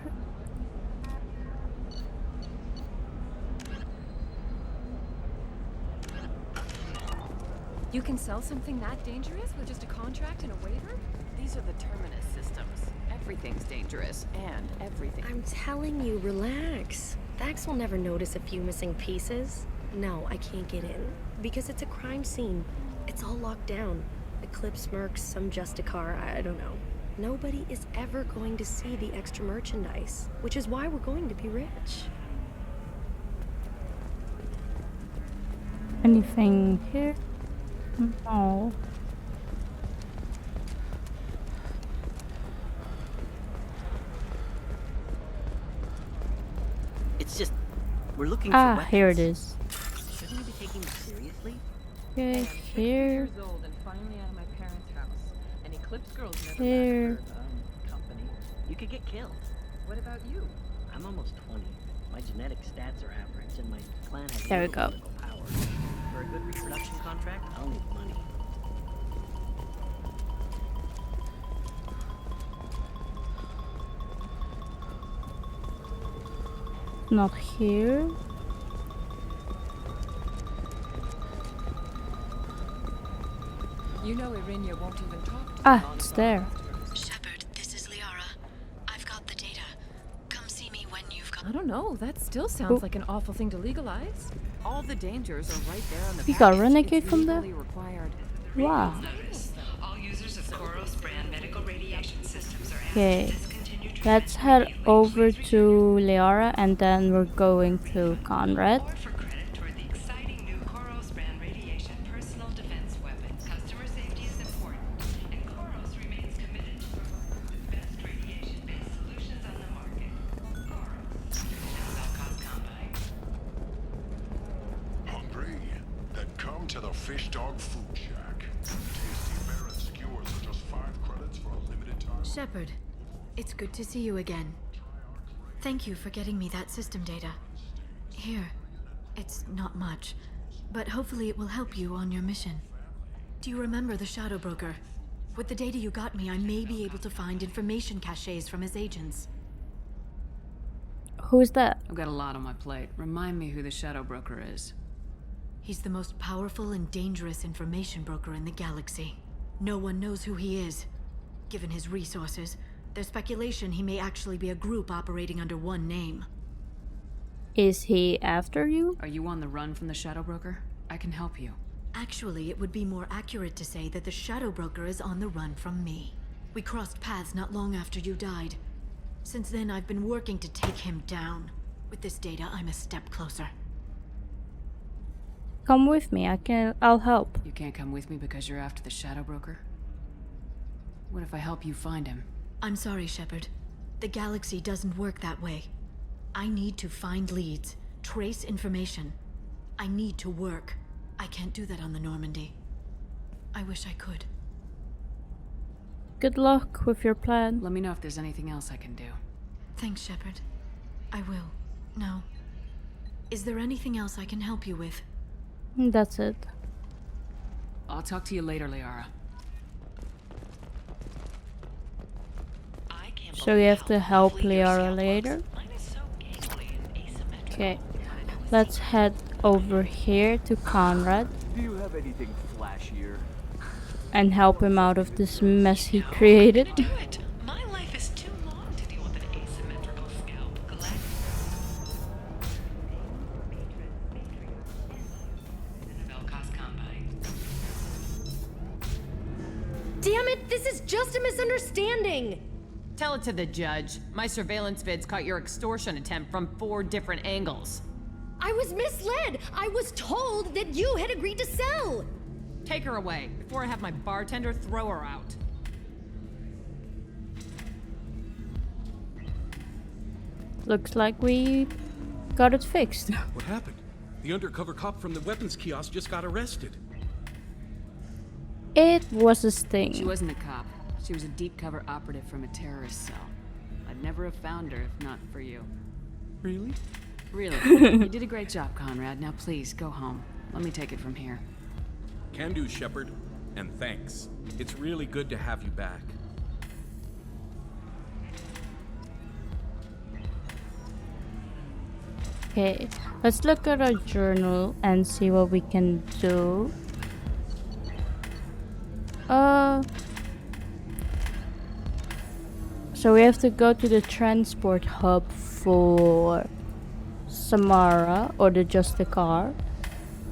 You can sell something that dangerous with just a contract and a waiver? These are the terminus systems. Everything's dangerous, and everything... I'm telling you, relax. Vax will never notice a few missing pieces. No, I can't get in. Because it's a crime scene. It's all locked down. Eclipse mercs, some Justicar, I don't know. Nobody is ever going to see the extra merchandise, which is why we're going to be rich. Anything here? No. It's just, we're looking for weapons. Here it is. Shouldn't we be taking this seriously? Okay, here. Years old and finally out of my parents' house. And Eclipse girls never Here. left her, company. You could get killed. What about you? I'm almost 20. My genetic stats are average, and my clan has There we little go. political power. For a good reproduction contract, I'll need money. Not here. You know Irinia won't even talk to Ah, it's there. Shepard, this is Liara. I've got the data. Come see me when you've got... I don't know. That still sounds Oh. like an awful thing to legalize. All the dangers are right there on the You got package. Renegade It's from there? legally required. Wow. All users of Khoros brand medical radiation systems are asked Okay. to discontinue Let's head over to Liara and then we're going to Conrad. for credit toward the exciting new Khoros brand radiation personal defense weapon. Customer safety is Fish Dog Food Shack. Tasty bear and skewers for just 5 credits for a limited time. Shepard, it's good to see you again. Thank you for getting me that system data. Here, it's not much, but hopefully it will help you on your mission. Do you remember the Shadow Broker? With the data you got me, I may be able to find information caches from his agents. Who's that? I've got a lot on my plate. Remind me who the Shadow Broker is. He's the most powerful and dangerous information broker in the galaxy. No one knows who he is. Given his resources, there's speculation he may actually be a group operating under one name. Is he after you? Are you on the run from the Shadow Broker? I can help you. Actually, it would be more accurate to say that the Shadow Broker is on the run from me. We crossed paths not long after you died. Since then, I've been working to take him down. With this data, I'm a step closer. Come with me, I'll help. You can't come with me because you're after the Shadow Broker? What if I help you find him? I'm sorry, Shepard. The galaxy doesn't work that way. I need to find leads, trace information. I need to work. I can't do that on the Normandy. I wish I could. Good luck with your plan. Let me know if there's anything else I can do. Thanks, Shepard. I will. Now, is there anything else I can help you with? That's it. I'll talk to you later, Liara. So we have to help Liara later? Okay. Let's head over here to Conrad. Do you have anything flashier? And help him out of this mess he created. My life is too long to deal with an asymmetrical scalp collect. Damn it, this is just a misunderstanding! Tell it to the judge. My surveillance vids caught your extortion attempt from 4 different angles. I was misled! I was told that you had agreed to sell! Take her away, before I have my bartender throw her out. Looks like we got it fixed. What happened? The undercover cop from the weapons kiosk just got arrested. It was a sting. She wasn't a cop. She was a deep cover operative from a terrorist cell. I'd never have found her if not for you. Really? Really. You did a great job, Conrad. Now please, go home. Let me take it from here. Can do, Shepard. And thanks. It's really good to have you back. Okay, let's look at our journal and see what we can do. So we have to go to the transport hub for Samara or the Justicar,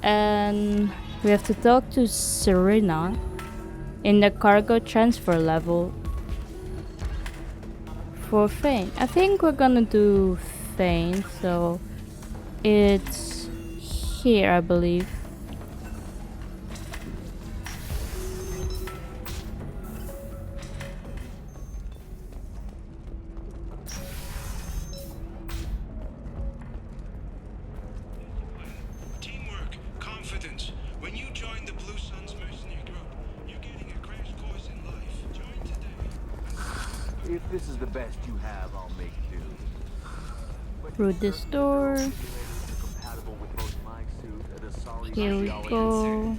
and we have to talk to Serena in the cargo transfer level for Thane. I think we're gonna do Thane, so it's here, I believe. If this is the best you have, I'll make do. Through this door. Here we go.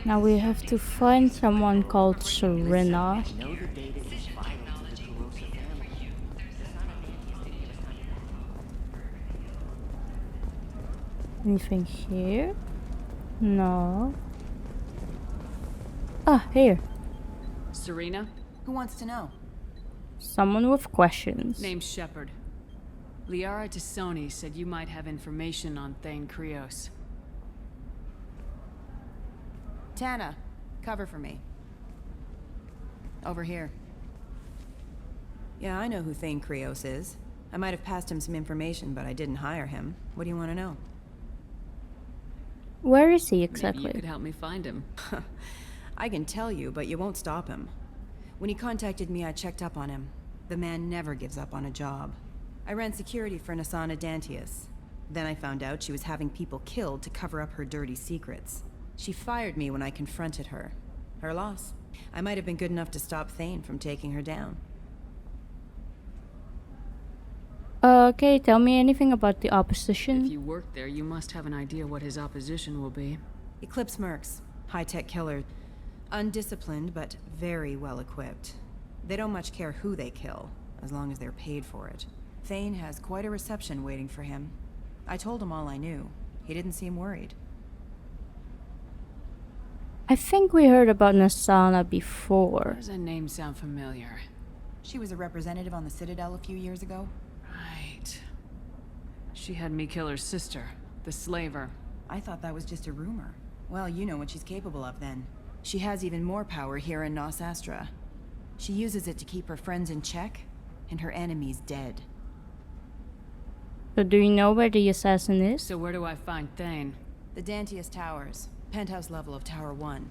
Now we have to find someone called Serena. Anything here? No. Ah, here. Serena? Who wants to know? Someone with questions. Name's Shepard. Liara Tassoni said you might have information on Thane Krios. Tana, cover for me. Over here. Yeah, I know who Thane Krios is. I might have passed him some information, but I didn't hire him. What do you want to know? Where is he exactly? Maybe you could help me find him. I can tell you, but you won't stop him. When he contacted me, I checked up on him. The man never gives up on a job. I ran security for Nasana Dantius. Then I found out she was having people killed to cover up her dirty secrets. She fired me when I confronted her. Her loss. I might have been good enough to stop Thane from taking her down. Okay, tell me anything about the opposition. If you work there, you must have an idea what his opposition will be. Eclipse mercs. High-tech killer. Undisciplined, but very well equipped. They don't much care who they kill, as long as they're paid for it. Thane has quite a reception waiting for him. I told him all I knew. He didn't seem worried. I think we heard about Nasana before. Does that name sound familiar? She was a representative on the Citadel a few years ago. Right. She had me kill her sister, the slaver. I thought that was just a rumor. Well, you know what she's capable of then. She has even more power here in Nos Astra. She uses it to keep her friends in check, and her enemies dead. So do you know where the assassin is? So where do I find Thane? The Dantius Towers. Penthouse level of Tower 1.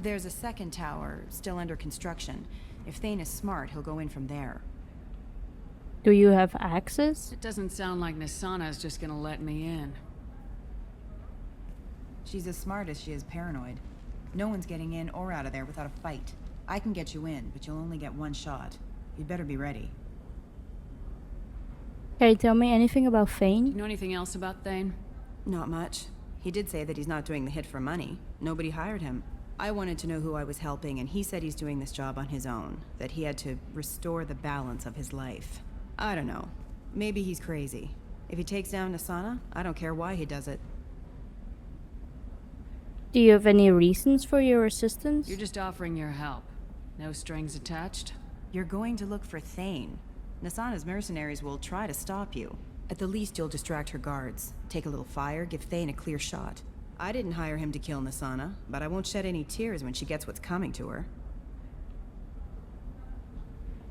There's a second tower, still under construction. If Thane is smart, he'll go in from there. Do you have access? It doesn't sound like Nasana is just gonna let me in. She's as smart as she is paranoid. No one's getting in or out of there without a fight. I can get you in, but you'll only get one shot. You'd better be ready. Can you tell me anything about Do Thane? you know anything else about Thane? Not much. He did say that he's not doing the hit for money. Nobody hired him. I wanted to know who I was helping, and he said he's doing this job on his own. That he had to restore the balance of his life. I don't know. Maybe he's crazy. If he takes down Nasana, I don't care why he does it. Do you have any reasons for your assistance? You're just offering your help. No strings attached? You're going to look for Thane. Nasana's mercenaries will try to stop you. At the least, you'll distract her guards. Take a little fire, give Thane a clear shot. I didn't hire him to kill Nasana, but I won't shed any tears when she gets what's coming to her.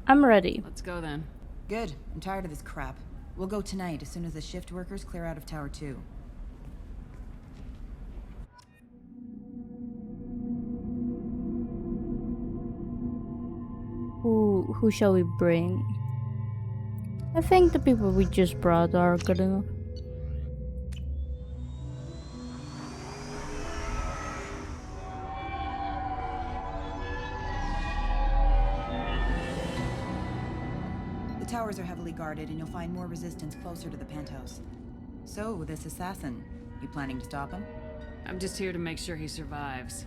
I'm ready. Let's go then. Good. I'm tired of this crap. We'll go tonight as soon as the shift workers clear out of Tower 2. Who shall we bring? I think the people we just brought are good enough. The towers are heavily guarded, and you'll find more resistance closer to the penthouse. So, this assassin, you planning to stop him? I'm just here to make sure he survives.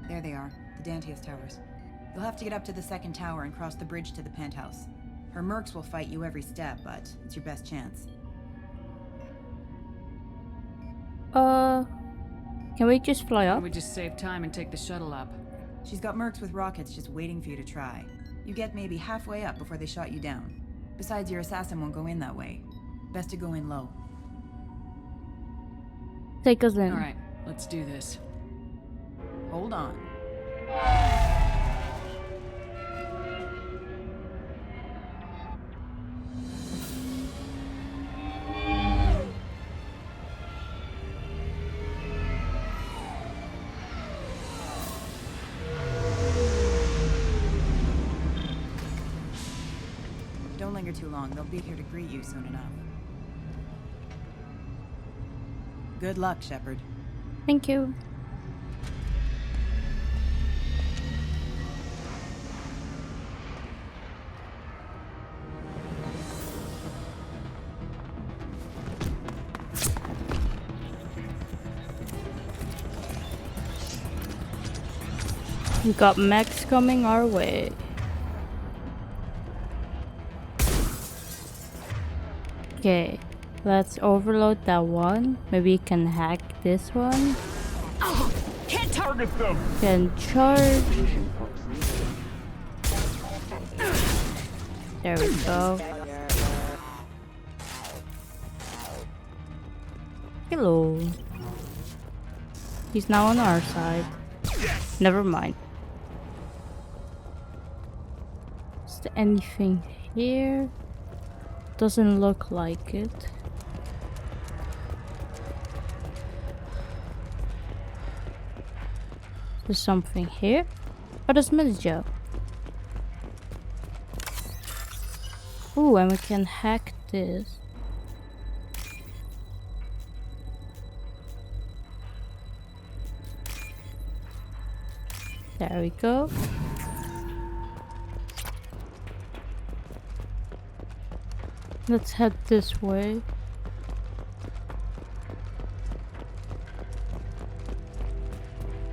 There they are, the Dantius Towers. You'll have to get up to the second tower and cross the bridge to the penthouse. Her mercs will fight you every step, but it's your best chance. Can we just fly up? We just save time and take the shuttle up. She's got mercs with rockets just waiting for you to try. You get maybe halfway up before they shot you down. Besides, your assassin won't go in that way. Best to go in low. Take us in. Alright, let's do this. Hold on. Don't linger too long. They'll be here to greet you soon enough. Good luck, Shepard. Thank you. We got mechs coming our way. Okay, let's overload that one. Maybe we can hack this one. Oh, can't target them. Can charge. There we go. Hello. He's now on our side. Never mind. there anything here? Doesn't look like it. There's something here. Oh, there's Joe. Ooh, and we can hack this. There we go. Let's head this way.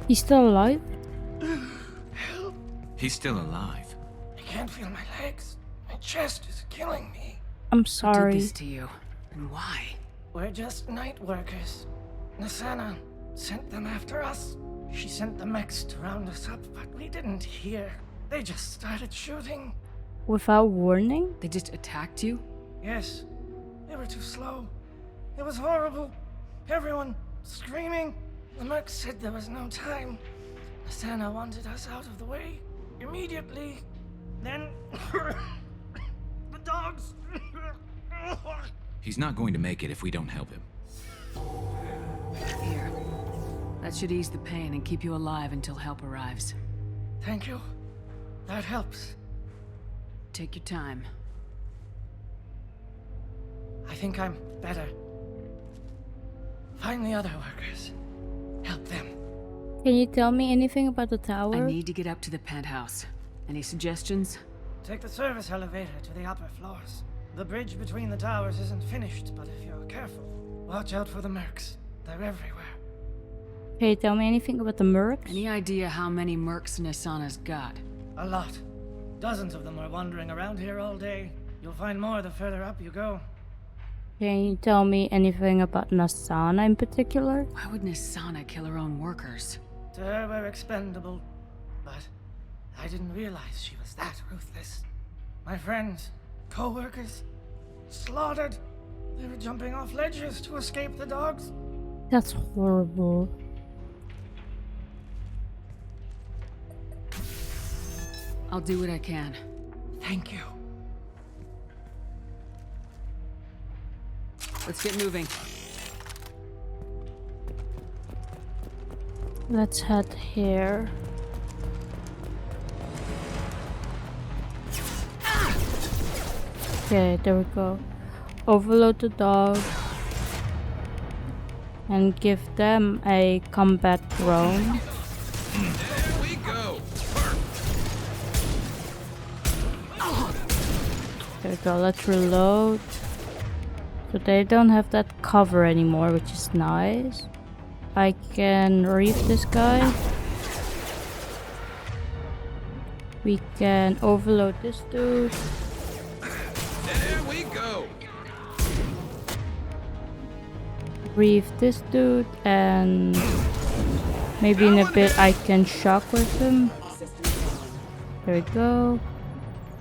He's still alive? He's still alive. I can't feel my legs. My chest is killing me. I'm sorry. Who did this to you? And why? We're just night workers. Nasana sent them after us. She sent the mechs to round us up, but we didn't hear. They just started shooting. Without warning? They just attacked you? Yes. They were too slow. It was horrible. Everyone screaming. The merc said there was no time. Nasana wanted us out of the way immediately. Then the dogs. He's not going to make it if we don't help him. Here. That should ease the pain and keep you alive until help arrives. Thank you. That helps. Take your time. I think I'm better. Find the other workers. Help them. Can you tell me anything about the tower? I need to get up to the penthouse. Any suggestions? Take the service elevator to the upper floors. The bridge between the towers isn't finished, but if you're careful, watch out for the mercs. They're everywhere. Can you tell me anything about the mercs? Any idea how many mercs Nasana's got? A lot. Dozens of them are wandering around here all day. You'll find more the further up you go. Can you tell me anything about Nasana in particular? Why would Nasana kill her own workers? To her, we're expendable. But I didn't realize she was that ruthless. My friends, co-workers, slaughtered. They were jumping off ledges to escape the dogs. That's horrible. I'll do what I can. Thank you. Let's get moving. Let's head here. Okay, there we go. Overload the dog. And give them a combat drone. There we go. There we go, let's reload. So they don't have that cover anymore, which is nice. I can reef this guy. We can overload this dude. There we go. Reef this dude, and maybe in a bit I can shockwave him. There we go.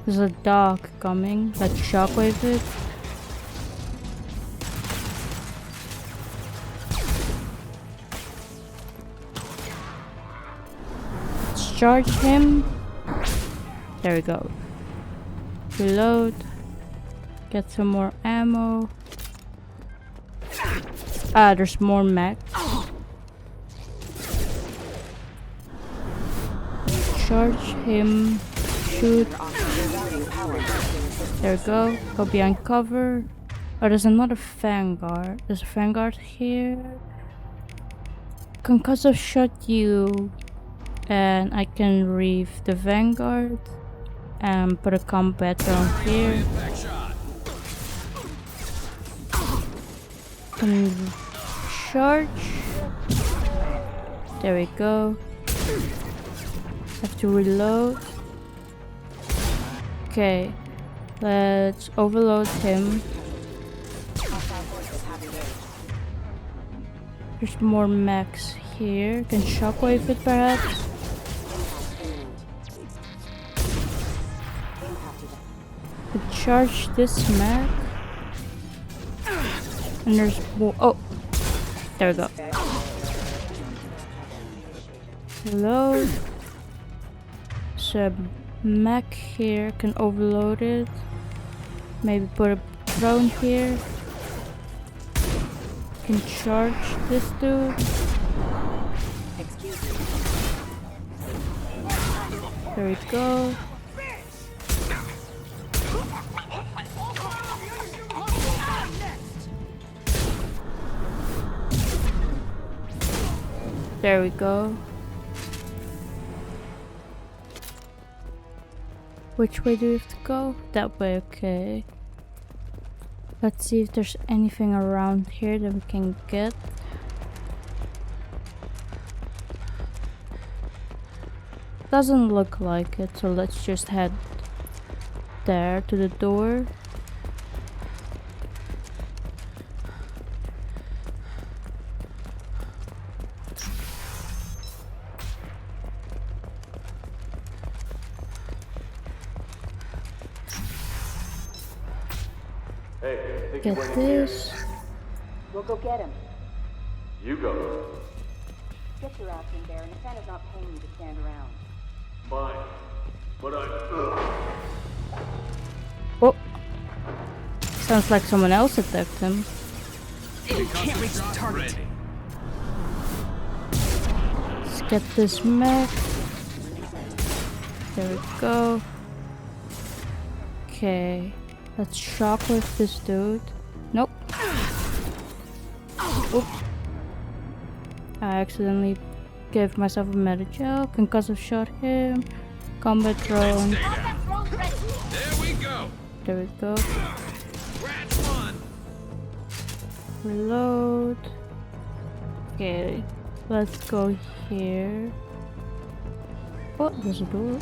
There's a dog coming. Let's shockwave it. Let's charge him. There we go. Reload. Get some more ammo. Ah, there's more mech. Charge him. Shoot. There we go. Go behind cover. Oh, there's another Vanguard. There's a Vanguard here. Concussive shot you. And I can reef the Vanguard. And put a combat drone here. Can charge. There we go. Have to reload. Okay, let's overload him. There's more mechs here. Can shockwave it perhaps? Could charge this mech. And there's more. Oh, there we go. Reload. Mech here, can overload it. Maybe put a drone here. Can charge this dude. There we go. There we go. Which way do we have to go? That way, okay. Let's see if there's anything around here that we can get. Doesn't look like it, so let's just head there to the door. Get this. We'll go get him. You go. Get your ass in there, and Nathana's not paying you to stand around. Fine. But Oh. Sounds like someone else attacked him. Can't reach the target. Let's get this mech. There we go. Okay. Let's shockwave this dude. Nope. Oops. I accidentally gave myself a medi-gel. Concussive shot him. Combat drone. There we go. There we go. Reload. Okay. Let's go here. Oh, there's a door.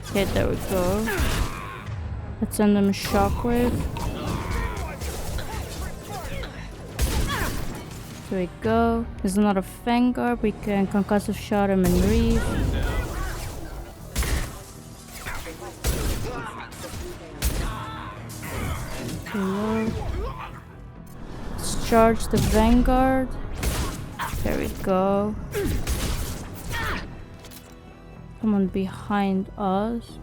Okay, there we go. Let's send them a shockwave. There we go. There's another Vanguard. We can concussive shot him and reef. Reload. Let's charge the Vanguard. There we go. Someone behind us.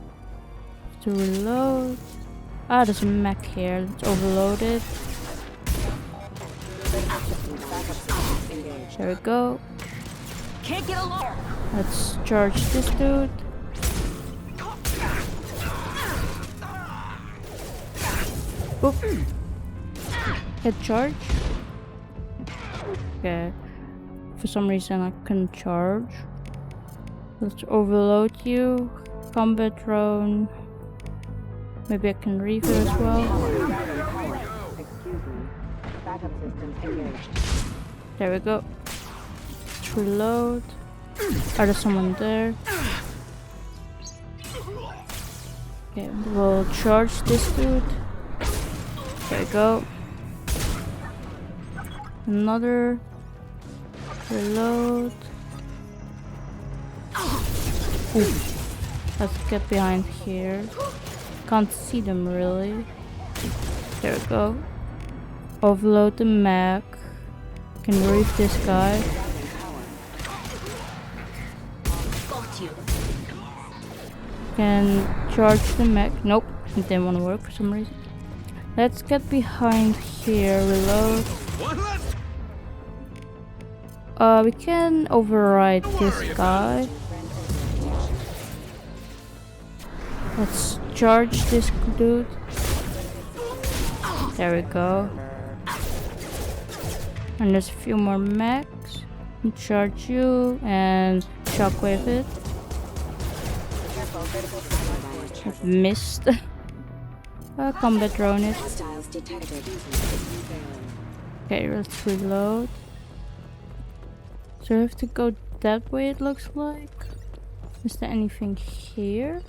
To reload. Ah, there's a mech here. Let's overload it. There we go. Can't get along. Let's charge this dude. Oop. Hit charge. Okay. For some reason I couldn't charge. Let's overload you. Combat drone. Maybe I can refill as well. There we go. Let's reload. Oh, there's someone there. Okay, we'll charge this dude. There we go. Another. Reload. Ooh. Let's get behind here. Can't see them really. There we go. Overload the mech. Can reef this guy. Can charge the mech. Nope, it didn't want to work for some reason. Let's get behind here. Reload. We can override this guy. Let's charge this dude. There we go. And there's a few more mechs. Charge you and shockwave it. I've missed. Combat drone it. Okay, let's reload. So I have to go that way, it looks like. Is there anything here?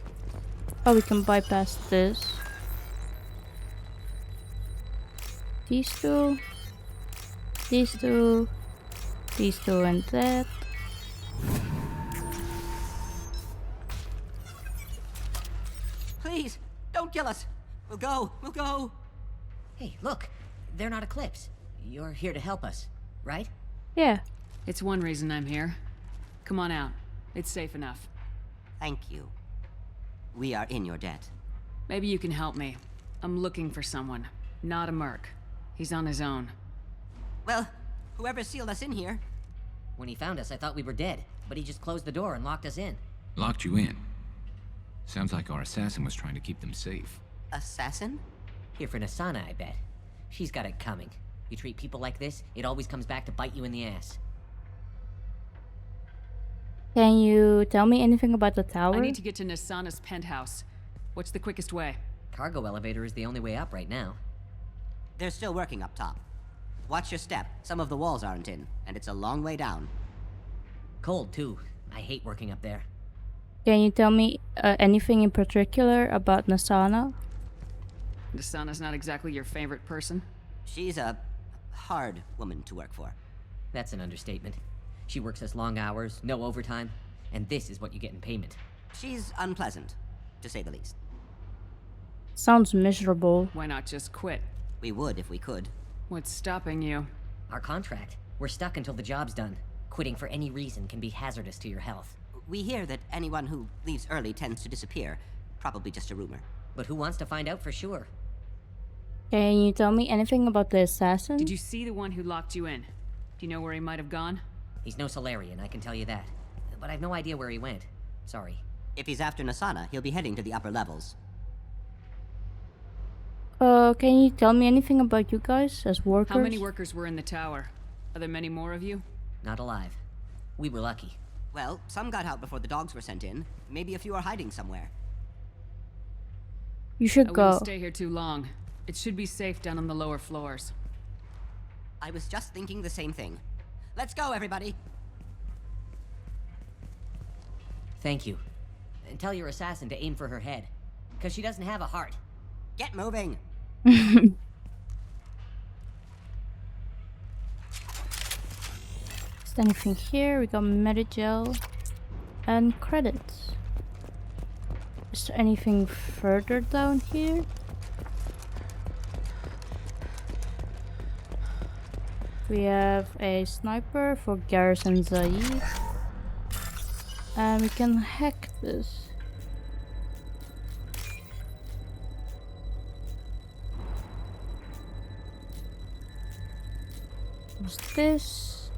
Oh, we can bypass this. These two. These two. These two and that. Please, don't kill us. We'll go. We'll go. Hey, look. They're not Eclipse. You're here to help us, right? Yeah. It's one reason I'm here. Come on out. It's safe enough. Thank you. We are in your debt. Maybe you can help me. I'm looking for someone. Not a merc. He's on his own. Well, whoever sealed us in here. When he found us, I thought we were dead, but he just closed the door and locked us in. Locked you in? Sounds like our assassin was trying to keep them safe. Assassin? Here for Nasana, I bet. She's got it coming. You treat people like this, it always comes back to bite you in the ass. Can you tell me anything about the tower? I need to get to Nasana's penthouse. What's the quickest way? Cargo elevator is the only way up right now. They're still working up top. Watch your step. Some of the walls aren't in, and it's a long way down. Cold, too. I hate working up there. Can you tell me anything in particular about Nasana? Nasana's not exactly your favorite person? She's a hard woman to work for. That's an understatement. She works us long hours, no overtime, and this is what you get in payment. She's unpleasant, to say the least. Sounds miserable. Why not just quit? We would if we could. What's stopping you? Our contract. We're stuck until the job's done. Quitting for any reason can be hazardous to your health. We hear that anyone who leaves early tends to disappear. Probably just a rumor. But who wants to find out for sure? Can you tell me anything about the assassin? Did you see the one who locked you in? Do you know where he might have gone? He's no Solarian, I can tell you that. But I've no idea where he went. Sorry. If he's after Nasana, he'll be heading to the upper levels. Can you tell me anything about you guys as workers? How many workers were in the tower? Are there many more of you? Not alive. We were lucky. Well, some got out before the dogs were sent in. Maybe a few are hiding somewhere. You should I go. wouldn't stay here too long. It should be safe down on the lower floors. I was just thinking the same thing. Let's go, everybody! Thank you. And tell your assassin to aim for her head. Because she doesn't have a heart. Get moving! Is there anything here? We got Medigel and credits. Is there anything further down here? We have a sniper for Garrison Zaid. And we can hack this. What's this?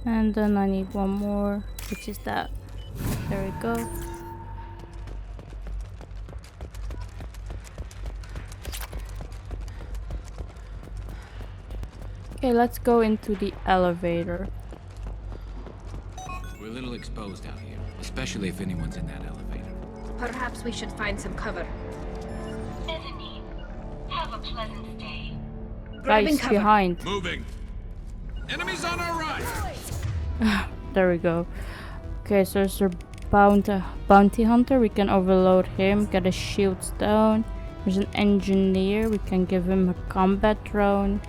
And then I need one more, which is that. There we go. Okay, let's go into the elevator. We're a little exposed out here, especially if anyone's in that elevator. Perhaps we should find some cover. Ebony, have a pleasant stay. Guys, behind. Moving. Enemies on our right. There we go. Okay, so there's a bounty hunter. We can overload him, get his shields down. There's an engineer. We can give him a combat drone.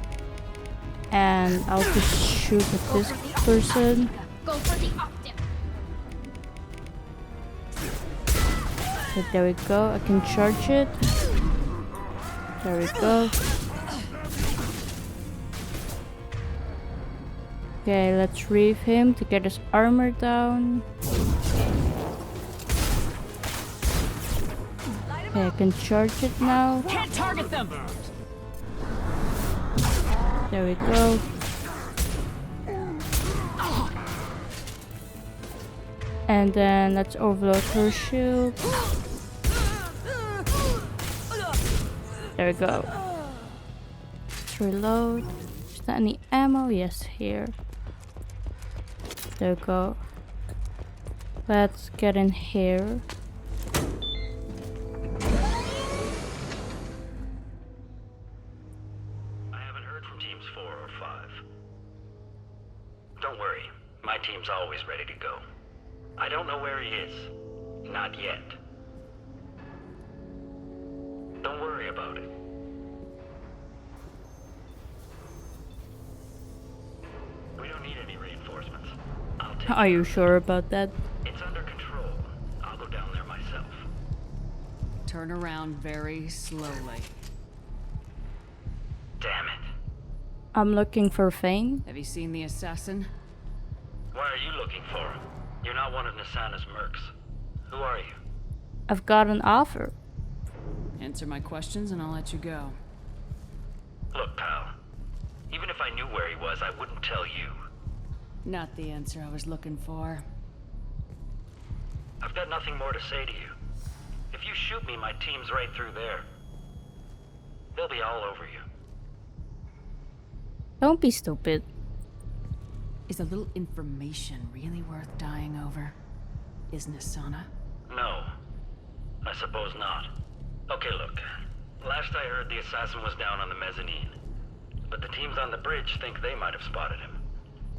And I'll just shoot at this person. Go for the optic. Okay, there we go. I can charge it. There we go. Okay, let's reeve him to get his armor down. Okay, I can charge it now. Can't target them. There we go. And then let's overload her shield. There we go. Let's reload. Is there any ammo? Yes, here. There we go. Let's get in here. Don't worry, my team's always ready to go. I don't know where he is. Not yet. Don't worry about it. We don't need any reinforcements. I'll take Are you sure about that? It's under control. I'll go down there myself. Turn around very slowly. Damn it. I'm looking for Thane. Have you seen the assassin? Why are you looking for him? You're not one of Nasana's mercs. Who are you? I've got an offer. Answer my questions and I'll let you go. Look, pal. Even if I knew where he was, I wouldn't tell you. Not the answer I was looking for. I've got nothing more to say to you. If you shoot me, my team's right through there. They'll be all over you. Don't be stupid. Is a little information really worth dying over? Is Nasana? No. I suppose not. Okay, look. Last I heard, the assassin was down on the mezzanine. But the teams on the bridge think they might have spotted him.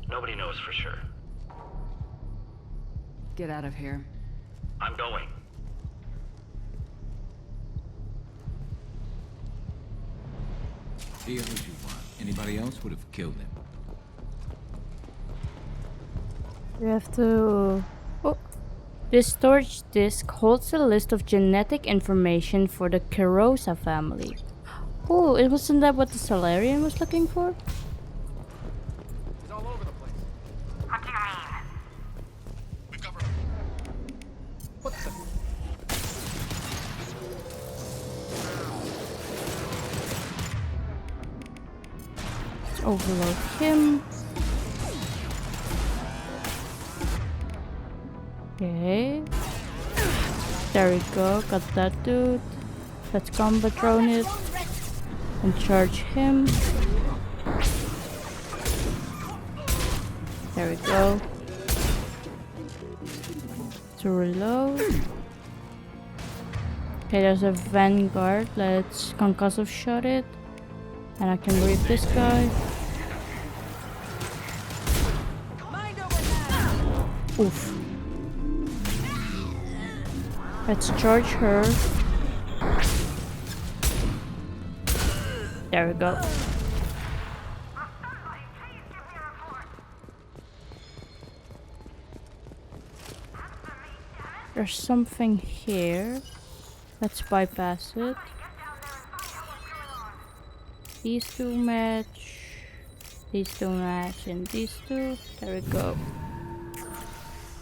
Nobody knows for sure. Get out of here. I'm going. Deal as you want. Anybody else would have killed him. You have to... Oh. This storage disk holds a list of genetic information for the Krios family. Oh, it wasn't that what the Solarian was looking for? He's all over the place. What do you mean? We've got... What the... Let's overload him. Okay. There we go, got that dude. Let's combat drone it. And charge him. There we go. To reload. Okay, there's a Vanguard. Let's concussive shot it. And I can reap this guy. Oof. Let's charge her. There we go. There's something here. Let's bypass it. These two match. These two match and these two. There we go.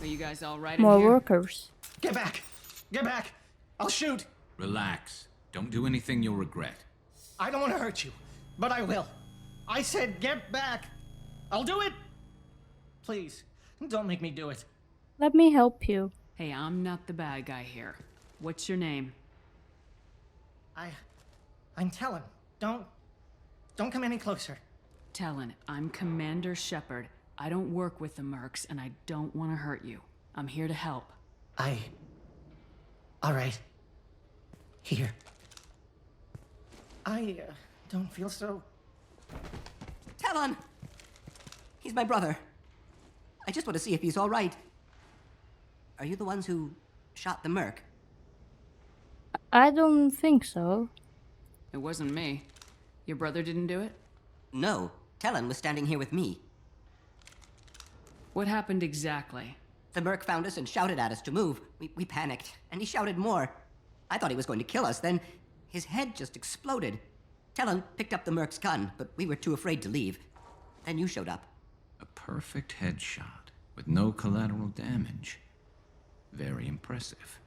Are you guys all right More in here? workers. Get back! Get back! I'll shoot! Relax. Don't do anything you'll regret. I don't want to hurt you, but I will. I said get back! I'll do it! Please, don't make me do it. Let me help you. Hey, I'm not the bad guy here. What's your name? I'm Talon. Don't come any closer. Talon, I'm Commander Shepard. I don't work with the mercs, and I don't want to hurt you. I'm here to help. All right. Here. I don't feel so... Talon! He's my brother. I just want to see if he's all right. Are you the ones who shot the merc? I don't think so. It wasn't me. Your brother didn't do it? No. Talon was standing here with me. What happened exactly? The merc found us and shouted at us to move. We panicked, and he shouted more. I thought he was going to kill us, then his head just exploded. Talon picked up the merc's gun, but we were too afraid to leave. Then you showed up. A perfect headshot with no collateral damage. Very impressive.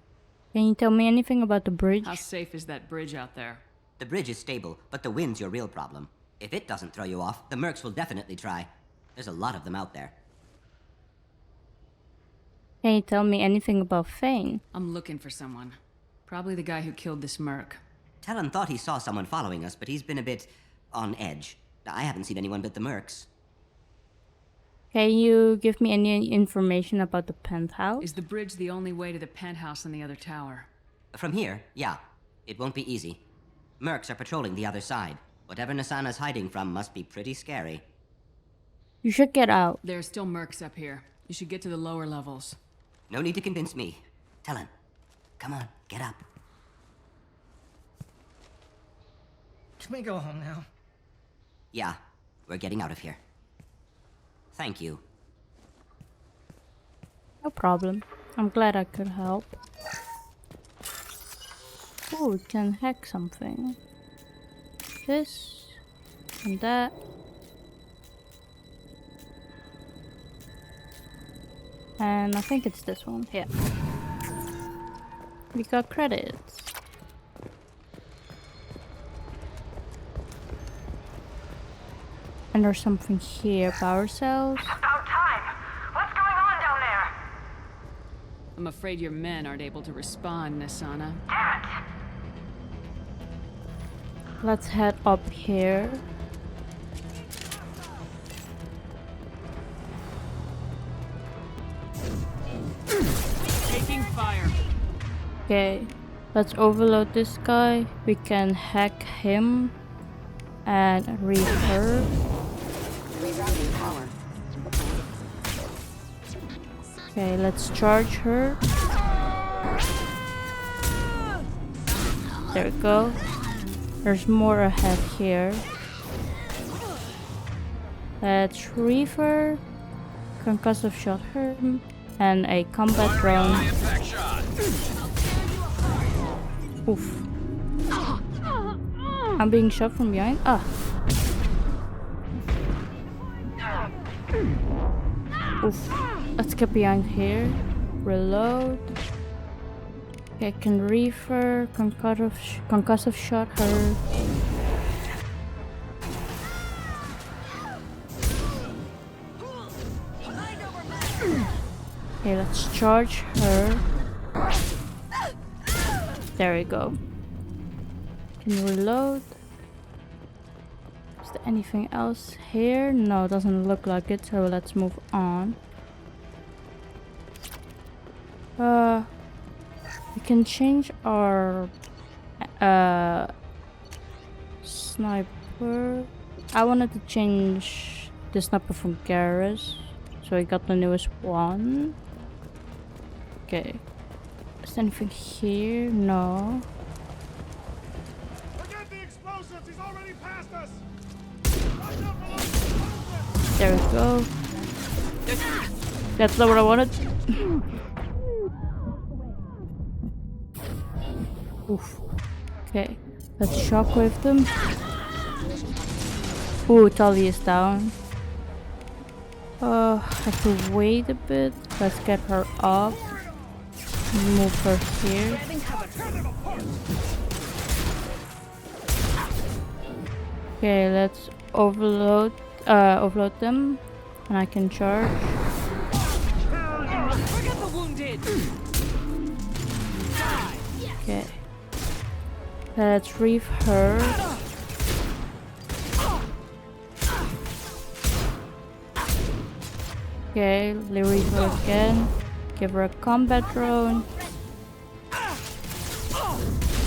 Can you tell me anything about the bridge? How safe is that bridge out there? The bridge is stable, but the wind's your real problem. If it doesn't throw you off, the mercs will definitely try. There's a lot of them out there. Can you tell me anything about Thane? I'm looking for someone. Probably the guy who killed this merc. Talon thought he saw someone following us, but he's been a bit on edge. I haven't seen anyone but the mercs. Can you give me any information about the penthouse? Is the bridge the only way to the penthouse in the other tower? From here, yeah. It won't be easy. Mercs are patrolling the other side. Whatever Nasana's hiding from must be pretty scary. You should get out. There are still mercs up here. You should get to the lower levels. No need to convince me. Talon, come on, get up. Can we go home now? Yeah, we're getting out of here. Thank you. No problem. I'm glad I could help. Oh, we can hack something. This and that. And I think it's this one. Yeah. We got credits. And there's something here. Power cells. About time. What's going on down there? I'm afraid your men aren't able to respond, Nasana. Damn it. Let's head up here. Taking fire. Okay, let's overload this guy. We can hack him and read her. Rerouting power. Okay, let's charge her. There we go. There's more ahead here. Let's reaver, concussive shot her, and a combat drone. Oof. I'm being shot from behind. Ah. Oof. Let's get behind here. Reload. Okay, I can reaver, concussive shot her. Okay, let's charge her. There we go. Can reload. Is there anything else here? No, doesn't look like it, so let's move on. We can change our sniper. I wanted to change the sniper from Garrus, so I got the newest one. Okay. Is there anything here? No. Forget the explosives. He's already past us. There we go. That's not what I wanted. Oof. Okay, let's shockwave them. Ooh, Tully is down. I have to wait a bit. Let's get her up. Move her here. Okay, let's overload them, and I can charge. Forget the wounded. Okay. Let's reef her. Okay, reef her again. Give her a combat drone.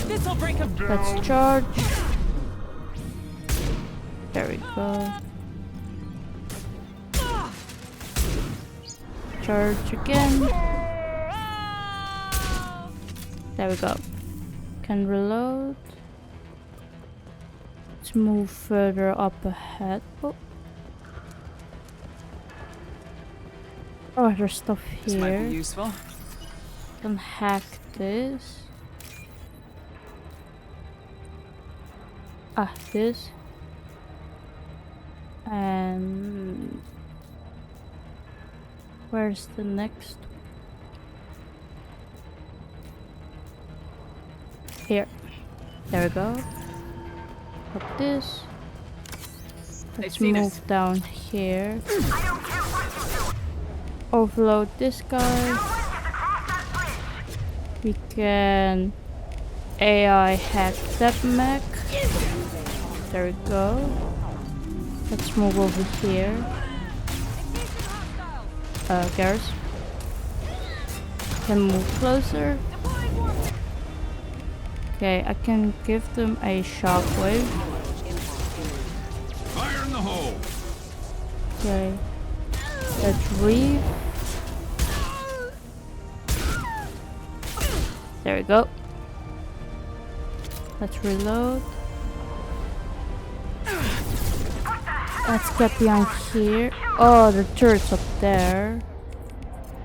This'll break him down. Let's charge. There we go. Charge again. There we go. Can reload. Let's move further up ahead. Oh, there's stuff here. This might be useful. Can hack this. Ah, this. And where's the next? Here. There we go. Put this. Let's move down here. Overload this guy. We can AI hack that mech. There we go. Let's move over here. Garrus. Can move closer. Okay, I can give them a shockwave. Fire in the hole. Okay. Let's reef. There we go. Let's reload. Let's get behind here. Oh, the turret's up there.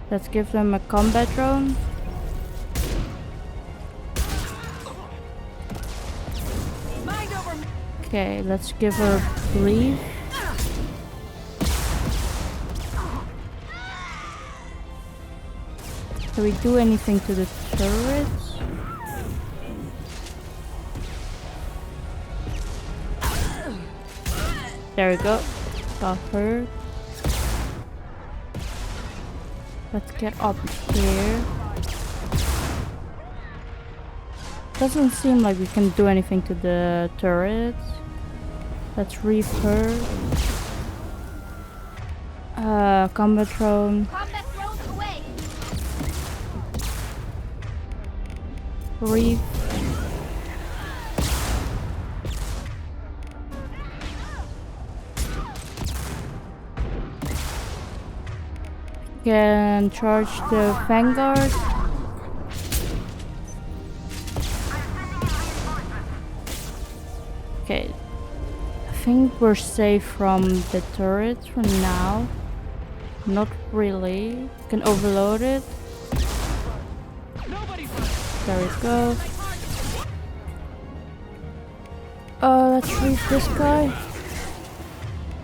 Let's give them a combat drone. Okay, let's give her breathe. Can we do anything to the turrets? There we go. Got her. Let's get up here. Doesn't seem like we can do anything to the turrets. Let's reef her. Combat drone. Combat drones away. Reef. Can charge the Vanguard. Okay, I think we're safe from the turrets for now. Not really. Can overload it. There we go. Let's reef this guy.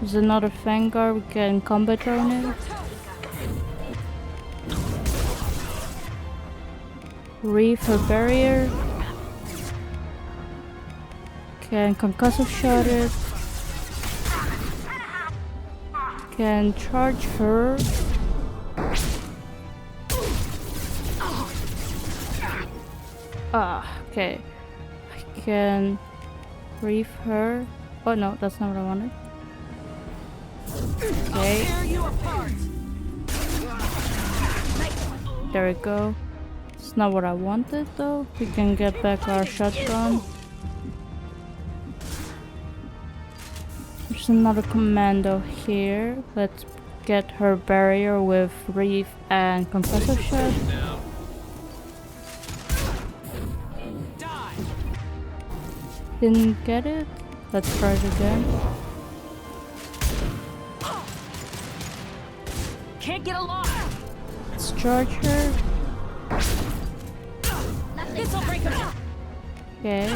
There's another Vanguard. We can combat drone it. Reef her barrier. Can concussive shot it. Can charge her. Okay. I can reef her. Oh no, that's not what I wanted. Okay. There we go. It's not what I wanted though. We can get back our shotgun. There's another commando here. Let's get her barrier with reef and concussive shot. Didn't get it. Let's try it again. Can't get along. Let's charge her. This'll break him. Okay.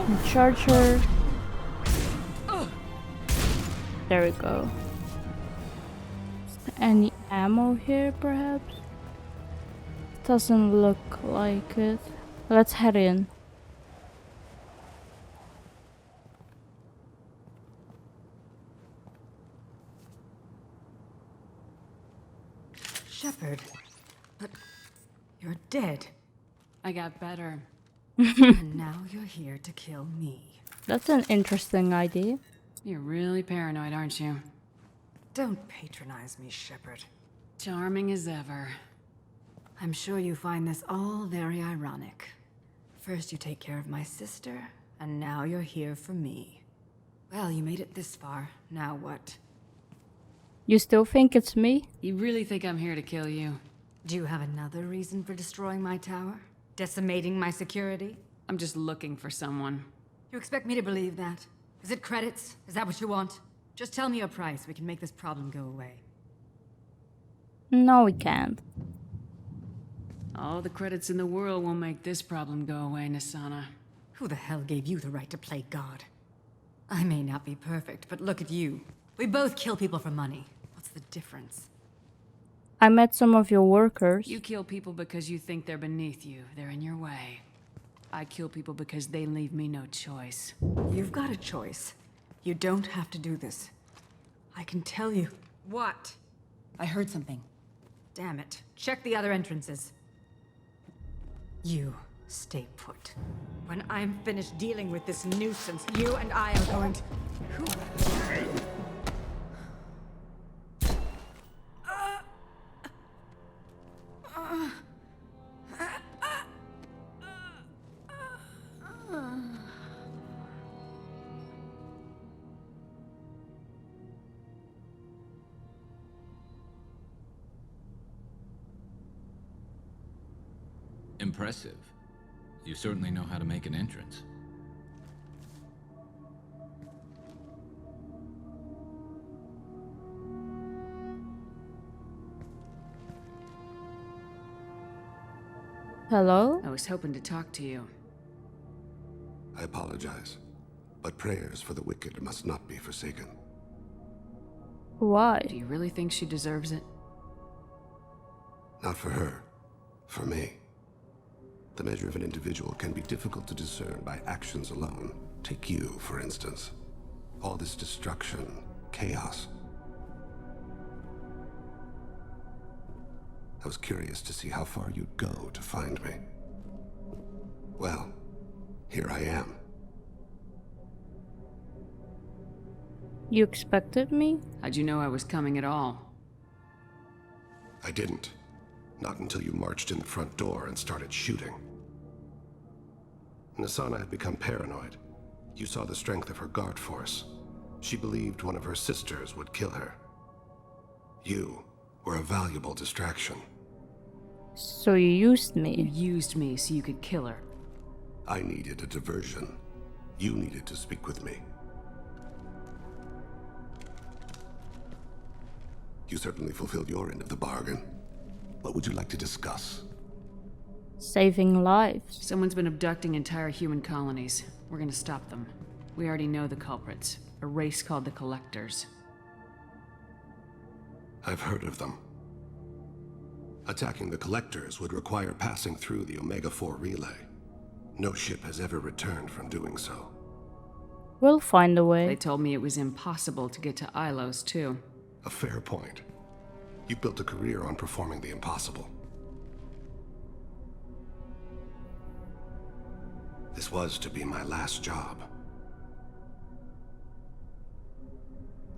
And charge her. There we go. Any ammo here, perhaps? Doesn't look like it. Let's head in. Shepard, but you're dead. I got better. And now you're here to kill me. That's an interesting idea. You're really paranoid, aren't you? Don't patronize me, Shepard. Charming as ever. I'm sure you find this all very ironic. First you take care of my sister, and now you're here for me. Well, you made it this far. Now what? You still think it's me? You really think I'm here to kill you? Do you have another reason for destroying my tower? Decimating my security? I'm just looking for someone. You expect me to believe that? Is it credits? Is that what you want? Just tell me a price. We can make this problem go away. No, we can't. All the credits in the world won't make this problem go away, Nasana. Who the hell gave you the right to play God? I may not be perfect, but look at you. We both kill people for money. What's the difference? I met some of your workers. You kill people because you think they're beneath you. They're in your way. I kill people because they leave me no choice. You've got a choice. You don't have to do this. I can tell you. What? I heard something. Damn it. Check the other entrances. You stay put. When I'm finished dealing with this nuisance, you and I are going to... Impressive. You certainly know how to make an entrance. Hello? I was hoping to talk to you. I apologize. But prayers for the wicked must not be forsaken. Why? Do you really think she deserves it? Not for her. For me. The measure of an individual can be difficult to discern by actions alone. Take you, for instance. All this destruction, chaos. I was curious to see how far you'd go to find me. Well, here I am. You expected me? How'd you know I was coming at all? I didn't. Not until you marched in the front door and started shooting. Nassana had become paranoid. You saw the strength of her guard force. She believed one of her sisters would kill her. You were a valuable distraction. So you used me? You used me so you could kill her. I needed a diversion. You needed to speak with me. You certainly fulfilled your end of the bargain. What would you like to discuss? Saving lives. Someone's been abducting entire human colonies. We're gonna stop them. We already know the culprits. A race called the Collectors. I've heard of them. Attacking the Collectors would require passing through the Omega-4 relay. No ship has ever returned from doing so. We'll find a way. They told me it was impossible to get to Ilos, too. A fair point. You built a career on performing the impossible. This was to be my last job.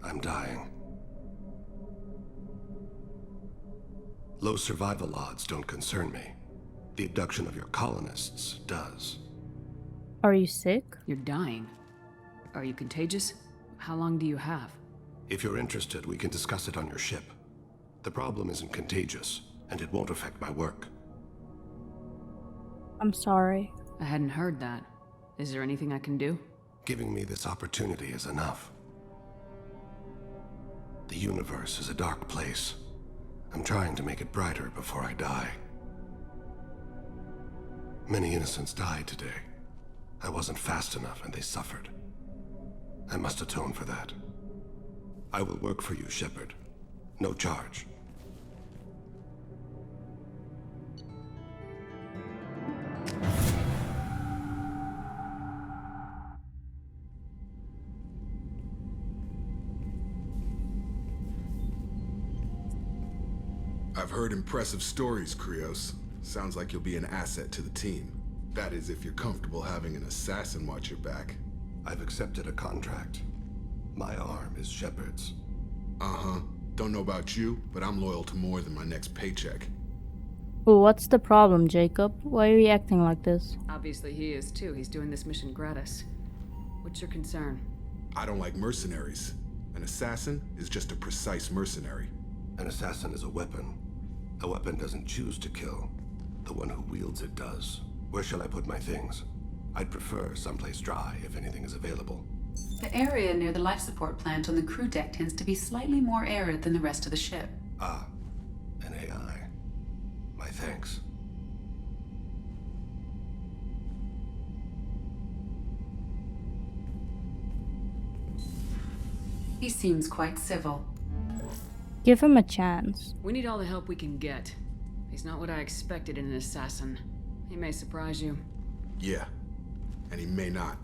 I'm dying. Low survival odds don't concern me. The abduction of your colonists does. Are you sick? You're dying. Are you contagious? How long do you have? If you're interested, we can discuss it on your ship. The problem isn't contagious, and it won't affect my work. I'm sorry. I hadn't heard that. Is there anything I can do? Giving me this opportunity is enough. The universe is a dark place. I'm trying to make it brighter before I die. Many innocents died today. I wasn't fast enough and they suffered. I must atone for that. I will work for you, Shepard. No charge. I've heard impressive stories, Krios. Sounds like you'll be an asset to the team. That is, if you're comfortable having an assassin watch your back. I've accepted a contract. My arm is Shepard's. Uh-huh. Don't know about you, but I'm loyal to more than my next paycheck. Well, what's the problem, Jacob? Why are you acting like this? Obviously he is too. He's doing this mission gratis. What's your concern? I don't like mercenaries. An assassin is just a precise mercenary. An assassin is a weapon. A weapon doesn't choose to kill. The one who wields it does. Where shall I put my things? I'd prefer someplace dry if anything is available. The area near the life support plant on the crew deck tends to be slightly more arid than the rest of the ship. Ah, an AI. My thanks. He seems quite civil. Give him a chance. We need all the help we can get. He's not what I expected in an assassin. He may surprise you. Yeah, and he may not.